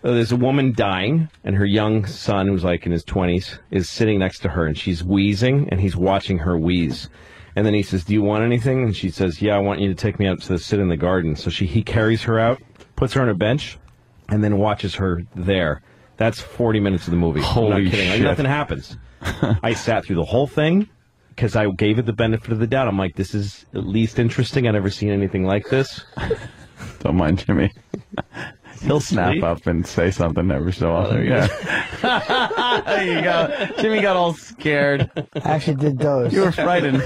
There's a woman dying, and her young son, who's like in his 20s, is sitting next to her, and she's wheezing, and he's watching her wheeze. And then he says, "Do you want anything?" And she says, "Yeah, I want you to take me out to sit in the garden." So he carries her out, puts her on a bench, and then watches her there. That's 40 minutes of the movie. Holy I'm not kidding. shit. Like, nothing happens. I sat through the whole thing because I gave it the benefit of the doubt. I'm like, this is at least interesting. I've never seen anything like this. Don't mind Jimmy. He'll snap up and say something every so often. There you go. Jimmy got all scared. I actually did those. You were frightened.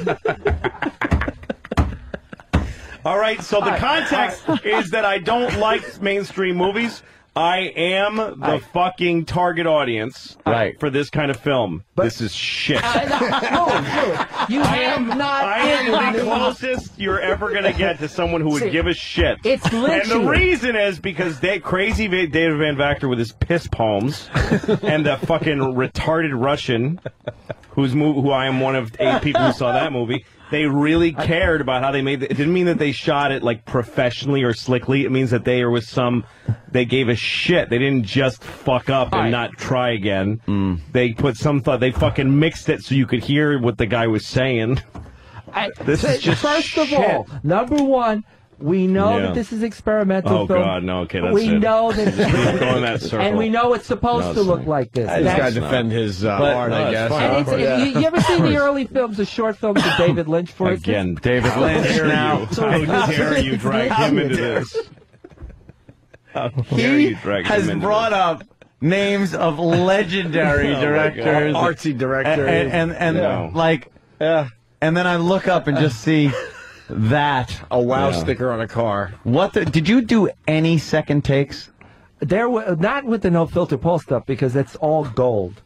All right, so the context is that I don't like mainstream movies. I am the fucking target audience for this kind of film. But this is shit. You have not. I am the closest you're ever going to get to someone who would give a shit. It's literally. And the reason is because crazy David Van Vactor with his piss poems and the fucking retarded Russian, who I am one of 8 people who saw that movie. They really cared about how they made it. It didn't mean that they shot it like professionally or slickly. It means that they gave a shit. They didn't just fuck up and not try again. They put some thought. They fucking mixed it so you could hear what the guy was saying. This is just First of all, number one, we know that this is experimental. Oh film. God, no. Okay, that's we it. know that, going that circle. and we know it's supposed to look like this. He's got to defend his art, I guess. And you ever seen the early films, the short films of David Lynch, for instance? Again, David Lynch. Now, how dare you drag him into this? He has brought up names of legendary directors, artsy directors, and then I look up and just see that a wow sticker on a car. Did you do any second takes? There were not with the no filter Paul stuff because it's all gold.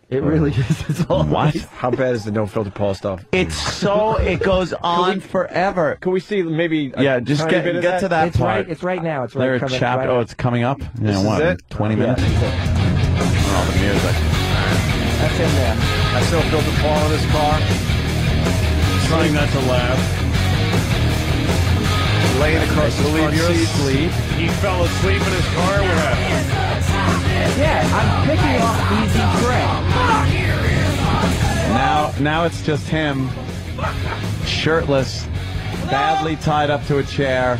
It really is. It's all what? Nice. How bad is the no filter Paul stuff? It goes on forever. Can we see maybe? Just get to that it's part. Right. It's right now. It's there right. There a chapter. Oh, it's coming up. This is it. 20 minutes. Oh, the music. That's in there. I still filter Paul in his car. Trying not to laugh. Laying across the front seat. He fell asleep in his car. What happened? Yeah, I'm picking off easy prey. Now it's just him, shirtless, badly tied up to a chair,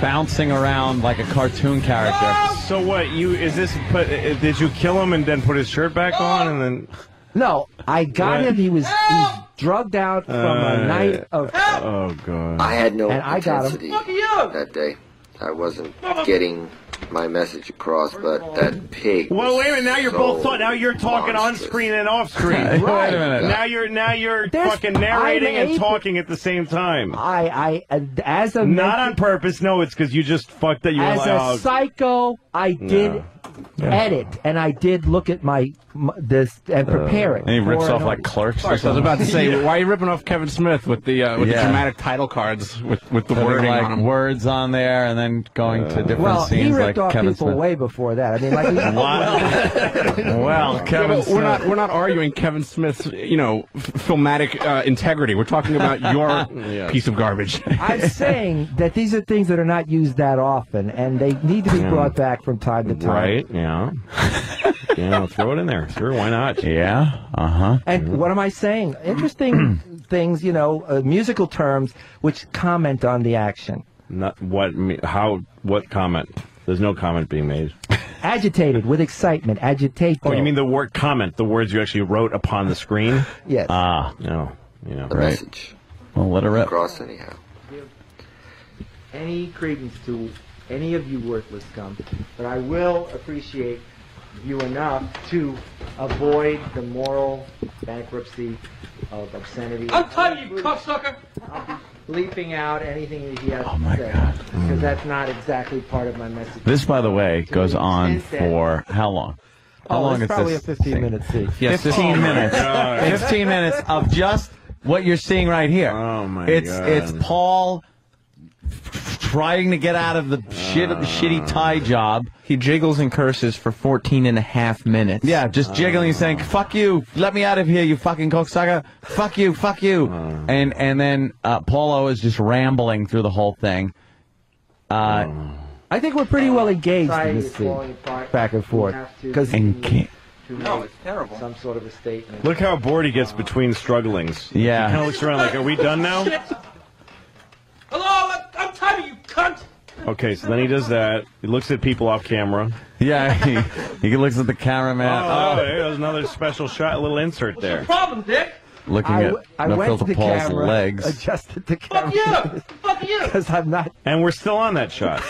bouncing around like a cartoon character. So what? Did you kill him and then put his shirt back on and then? No, I got him. He's drugged out from a night of. Oh God! I had no intensity that day. I wasn't getting my message across, but that pig. Well, wait a minute. Now you're both now you're talking monstrous. on screen and off screen. Right. Wait a minute. Now you're fucking narrating and talking at the same time. As a not on purpose. No, it's because you just fucked up. As a psycho, I did edit and I did look at this and prepare it. And he rips off like Clerks. I was about to say, why are you ripping off Kevin Smith with the dramatic title cards with the wording on them? Words on there, and then going to different scenes he ripped like off Kevin people Smith. way before that. I mean, like well, Kevin Smith. We're not arguing Kevin Smith's filmatic integrity. We're talking about your piece of garbage. I'm saying that these are things that are not used that often, and they need to be brought back from time to time. Right? Yeah. Throw it in there. Sure, why not? Yeah. And what am I saying? Interesting things, musical terms which comment on the action. Not what? What comment? There's no comment being made. Agitated with excitement. Agitate. Oh, you mean the word comment? The words you actually wrote upon the screen? Yes. No. The message. Well, let her rip. Across anyhow. Any credence to any of you worthless scum, but I will appreciate you enough to avoid the moral bankruptcy of obscenity. I'm telling you, cocksucker! bleeping out anything that he has Oh my to say. God. Because that's not exactly part of my message. This, by the way, goes on for how long? How long is probably this? a 15-minute scene. Yes, 15 minutes. 15 minutes of just what you're seeing right here. Oh my God. It's Paul trying to get out of the shitty tie job. He jiggles and curses for 14.5 minutes. Yeah, just jiggling, saying, "Fuck you, let me out of here, you fucking cocksucker! Fuck you, fuck you!" And then Paulo is just rambling through the whole thing. I think we're pretty well engaged in this scene, back and forth. Because No, it's terrible. Some sort of a statement. Look how bored he gets between strugglings. Yeah. He kind of looks around like, are we done now? Hello, I'm tired of you, cunt! Okay, so then he does that. He looks at people off camera. Yeah, he looks at the cameraman. Oh, there's another special shot, a little insert there. Problem, Dick? Looking at I No went Filter to the Paul's camera, legs. adjusted the Fuck camera. you! Fuck you! Because I'm not... And we're still on that shot.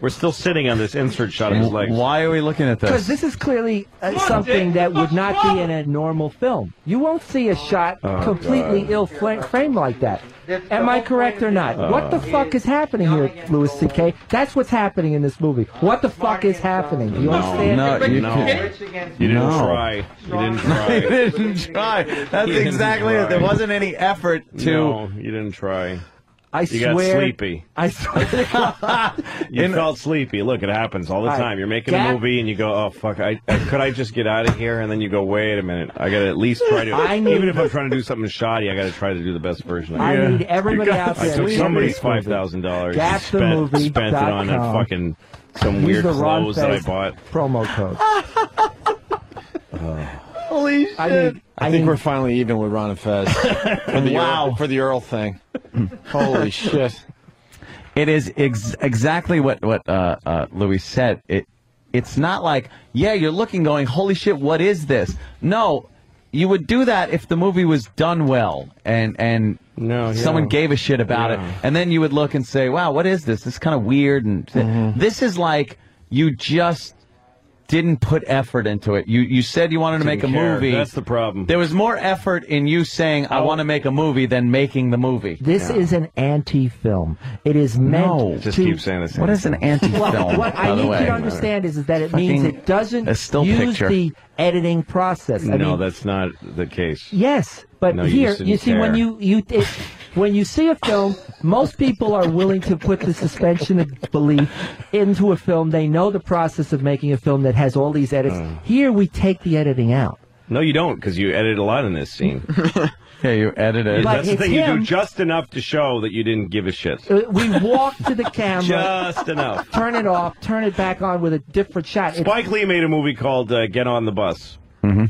We're still sitting on this insert shot of his legs. Why are we looking at Because this? this is clearly something that would not be in a normal film. You won't see a shot completely ill-framed like that. Am I correct or not? What the fuck is happening here, Louis C.K.? That's what's happening in this movie. What the fuck is happening? Do you understand? No, you didn't try. You didn't try. You didn't try. That's exactly it. There wasn't any effort to... No, you didn't try. I You swear. got sleepy. I swear. You felt sleepy. Look, it happens all the time. You're making a movie and you go, oh, fuck, could I just get out of here? And then you go, wait a minute. I got to at least try to, even if I'm trying to do something shoddy, I got to try to do the best version. I need everybody out there. I took somebody's $5,000 and spent it on that fucking, some weird clothes that I bought. Promo code. Holy shit. I think we're finally even with Ron and Fez. For the Earl thing. Holy shit. It is exactly what Louis said. It's not like, yeah, you're looking going, holy shit, what is this? No, you would do that if the movie was done well and someone gave a shit about it. And then you would look and say, wow, what is this? This is kind of weird. And this is like you just didn't put effort into it. You said you wanted to make a movie. That's the problem. There was more effort in you saying, I want to make a movie than making the movie. This is an anti-film. It is meant just to... keep saying the same What is an anti-film, What I need you to understand is that it means it doesn't use the editing process. No, that's not the case. Yes, but No, here, you see, when when you see a film, most people are willing to put the suspension of belief into a film. They know the process of making a film that has all these edits. Here, we take the editing out. No, you don't, because you edit a lot in this scene. Yeah, you edited. That's the thing. You do just enough to show that you didn't give a shit. We walk to the camera. Just enough. Turn it off, turn it back on with a different shot. Spike Lee made a movie called Get on the Bus.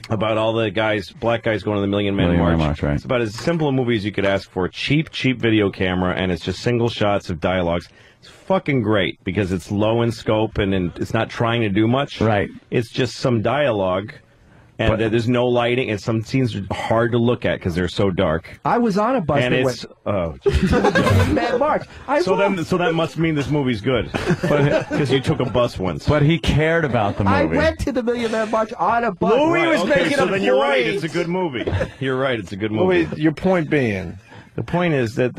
About all the black guys going to the Million Man March. Right. It's about as simple a movie as you could ask for. Cheap video camera, and it's just single shots of dialogues. It's fucking great because it's low in scope and it's not trying to do much. Right. It's just some dialogue. And there's no lighting, and some scenes are hard to look at because they're so dark. I was on a bus and that it's Mad March. So that must mean this movie's good, because you took a bus once. But he cared about the movie. I went to the Million Man March on a bus. Louis was making so then you're right. It's a good movie. You're right. It's a good movie. Louis, your point being. The point is that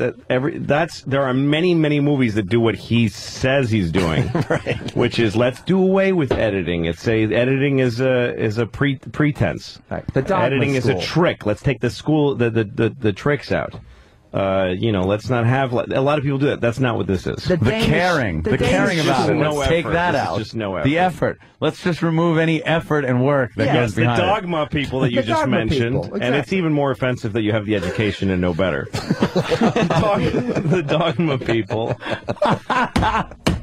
there are many movies that do what he says he's doing, right? Which is let's do away with editing. Editing is a pretense. Right. The editing is a trick. Let's take the tricks out. Let's not have a lot of people do that. That's not what this is. The caring about it. Let's take that out. Just no effort. The effort. Let's just remove any effort and work that goes behind the dogma people that you just mentioned, exactly. And it's even more offensive that you have the education and know better. The dogma people.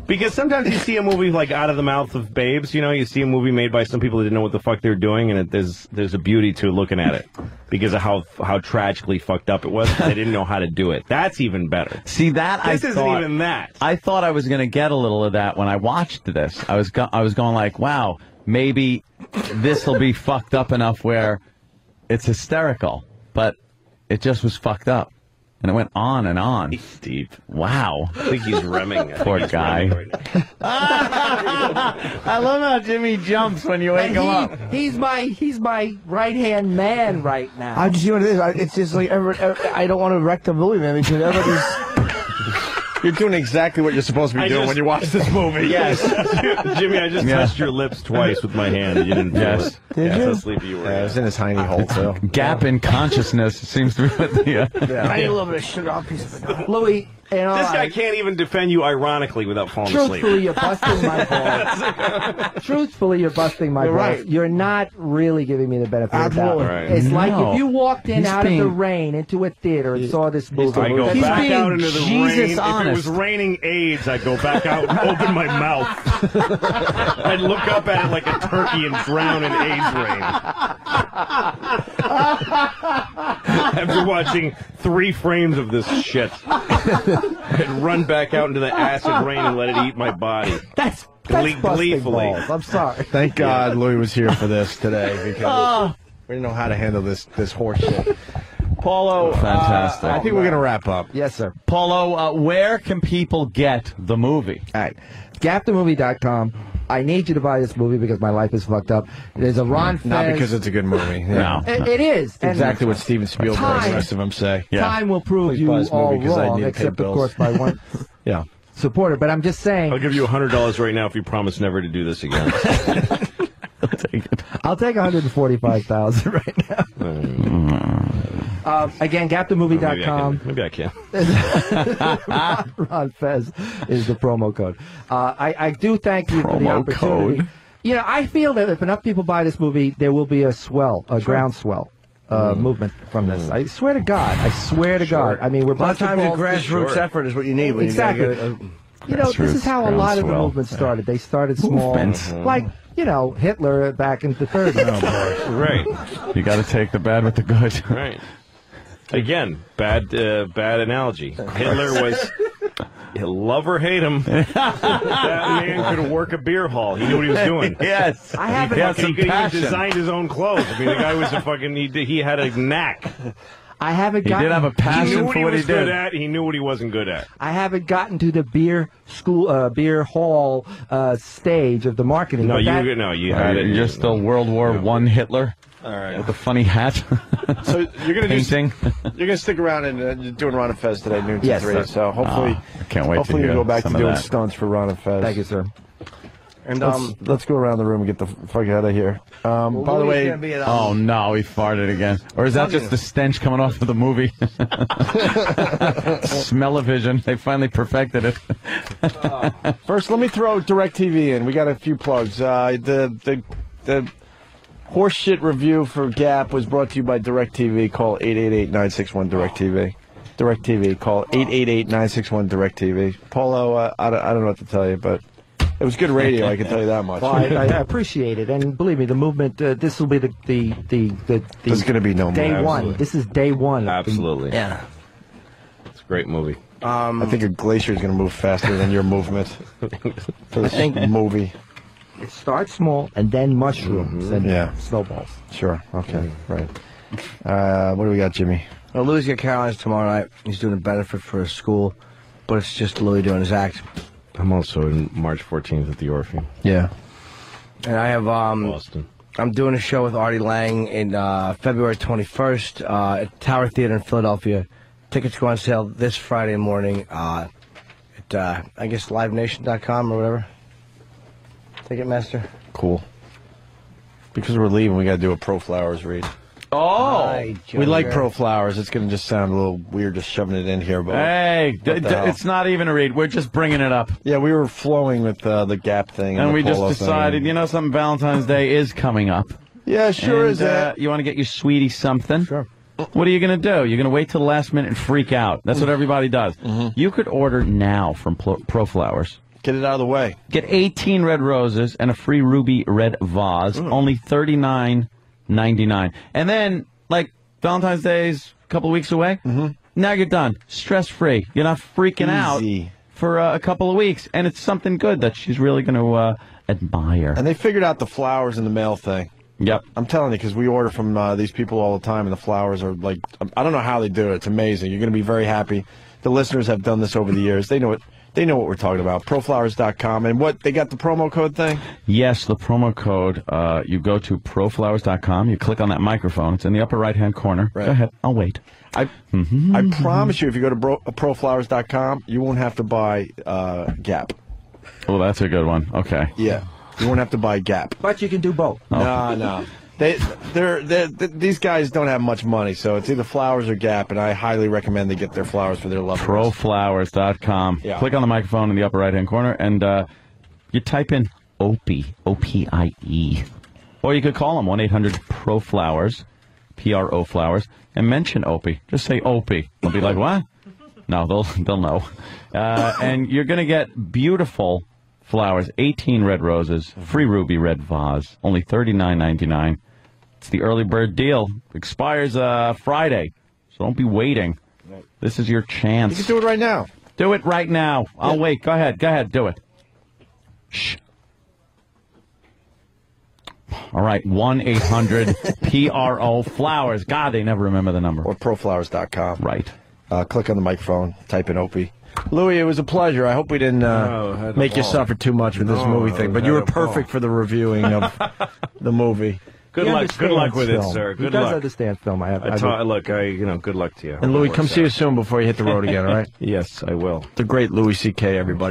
Because sometimes you see a movie like Out of the Mouth of Babes, you see a movie made by some people that didn't know what the fuck they were doing, and there's a beauty to looking at it because of how tragically fucked up it was. They didn't know how to do it. That's even better. See that this isn't even that. I thought I was going to get a little of that when I watched this. I was going like, wow, maybe this will be fucked up enough where it's hysterical, but it just was fucked up. And it went on and on. He's deep. Wow. I think he's remming. Poor guy. I love how Jimmy jumps when you wake him up. He's my right-hand man right now. I just, it's just like, I don't want to wreck the movie, man, because everybody's... You're doing exactly what you're supposed to be doing when you watch this movie. Yes. Jimmy, I just touched your lips twice with my hand. You didn't feel it. Did you? That's how sleepy you were. Yeah, it was in his hiney hole, too. Gap in consciousness seems to be what the... I need a little bit of sugar on a piece of banana. Louis, this guy can't even defend you ironically without falling asleep. Truthfully, you're busting my balls. Truthfully, you're busting my balls. Right. You're not really giving me the benefit of the doubt. Right. It's like if you walked in out of the rain into a theater and saw this movie. I go back out into the rain. Honest. If it was raining AIDS, I'd go back out and open my mouth. I'd look up at it like a turkey and drown in AIDS rain. After watching 3 frames of this shit, I'd run back out into the acid rain and let it eat my body. That's busting gleefully. balls. I'm sorry. Thank God Louis was here for this today because we didn't know how to handle this horse shit. Paulo, Fantastic. I think we're going to wrap up. Yes, sir. Paulo, where can people get the movie? All right. GapTheMovie.com. I need you to buy this movie because my life is fucked up. There's a Ron Fez. Not because it's a good movie. No. It is. It's exactly what Steven Spielberg and the rest of them say. Time will prove you all wrong, except, of course, by one supporter. But I'm just saying. I'll give you $100 right now if you promise never to do this again. I'll take it. I'll take $145,000 right now. Again, GapTheMovie.com. Maybe I can. Ron Fez is the promo code. I do thank you for the opportunity. Code. You know, I feel that if enough people buy this movie, there will be a groundswell movement from this. I swear to God. I swear to God. I mean, we're A lot of times a grassroots effort is what you need. When exactly. You know, this is how a lot of the movements started. They started small. Like, you know, Hitler back in the 30s. Right. You got to take the bad with the good. Right. Again, bad analogy. Hitler was, love or hate him, that man could work a beer hall. He knew what he was doing. Yes. I have He even designed his own clothes. I mean, the guy was a fucking, he had a knack. I haven't He gotten. did have a He passion knew what for he what he was good did. at. He knew what he wasn't good at. I haven't gotten to the beer hall stage of the marketing. No, Of that. you had it. You're still World War I Hitler. All right. With the funny hat. So you're going to painting. You're going to stick around and doing Ron and Fez today, noon to Yes, 3. sir. So hopefully, I can't wait hopefully to you hear go back to some of doing that. stunts for Ron and Fez. Thank you, sir. And let's go around the room and get the fuck out of here. By the way, Oh no, he farted again. Or is that just the stench coming off of the movie? Smell-o-vision. They finally perfected it. first let me throw DirecTV in. We got a few plugs. The horseshit review for Gap was brought to you by DirecTV. Call 888-961-DirecTV. DirecTV. Call 888-961-DirecTV. Paulo, I don't know what to tell you, but it was good radio, I can tell you that much. Well, I appreciate it, and believe me, the movement. This will be the There's going to be no more. day one. Absolutely. This is day one. Absolutely. Yeah. It's a great movie. I think a glacier is going to move faster than your movement for this movie. It starts small and then mushrooms and snowballs. Sure. Okay. Right. What do we got, Jimmy? Well, Louis got Caroline's tomorrow night. He's doing a benefit for his school, but it's just Louis doing his act. I'm also in March 14th at the Orpheum. Yeah. And I have Boston. I'm doing a show with Artie Lang in February 21st at Tower Theater in Philadelphia. Tickets go on sale this Friday morning at I guess livenation.com or whatever. Ticketmaster. Cool. Because we're leaving, we got to do a Pro Flowers read. Oh, we like Pro Flowers. It's going to just sound a little weird just shoving it in here, but hey, it's not even a read. We're just bringing it up. Yeah, we were flowing with the Gap thing, and we just Polo decided, thing. you know, something. Valentine's Day is coming up. Yeah, sure and, is that. You want to get your sweetie something? Sure. What are you going to do? You're going to wait till the last minute and freak out. That's what everybody does. You could order now from Pro Flowers. Get it out of the way. Get 18 red roses and a free ruby red vase. Only $39.99. And then, like, Valentine's Day's a couple of weeks away. Now you're done. Stress-free. You're not freaking out for a couple of weeks. And it's something good that she's really going to admire. And they figured out the flowers in the mail thing. Yep. I'm telling you, because we order from these people all the time, and the flowers are like, I don't know how they do it. It's amazing. You're going to be very happy. The listeners have done this over the years. They know it. They know what we're talking about. Proflowers.com. And what, they got the promo code thing? Yes, the promo code. You go to proflowers.com. You click on that microphone. It's in the upper right-hand corner. Right. Go ahead. I'll wait. I promise you, if you go to proflowers.com, you won't have to buy Gap. Oh, that's a good one. Okay. Yeah. You won't have to buy Gap. But you can do both. Oh. No. These guys don't have much money, so it's either Flowers or Gap, and I highly recommend they get their flowers for their loved ones. Proflowers.com. Yeah. Click on the microphone in the upper right-hand corner, and you type in Opie, O-P-I-E. Or you could call them, 1-800-PRO-FLOWERS, P-R-O Flowers, and mention Opie. Just say Opie. They'll be like, what? No, they'll know. And you're going to get beautiful flowers, 18 red roses, free ruby red vase, only $39.99. It's the early bird deal. Expires Friday, so don't be waiting. This is your chance. You can do it right now. Do it right now. I'll wait. Go ahead, do it. Shh. All right, 1-800-PRO-FLOWERS. God, they never remember the number. Or proflowers.com. Right. Click on the microphone, type in Opie. Louis, it was a pleasure. I hope we didn't make you suffer too much with this movie thing, but you were perfect for the reviewing of the movie. Good luck with it, sir. Good luck. He does understand film. Good luck to you. And Louis, come see us soon before you hit the road again, all right? Yes, I will. The great Louis C.K., everybody.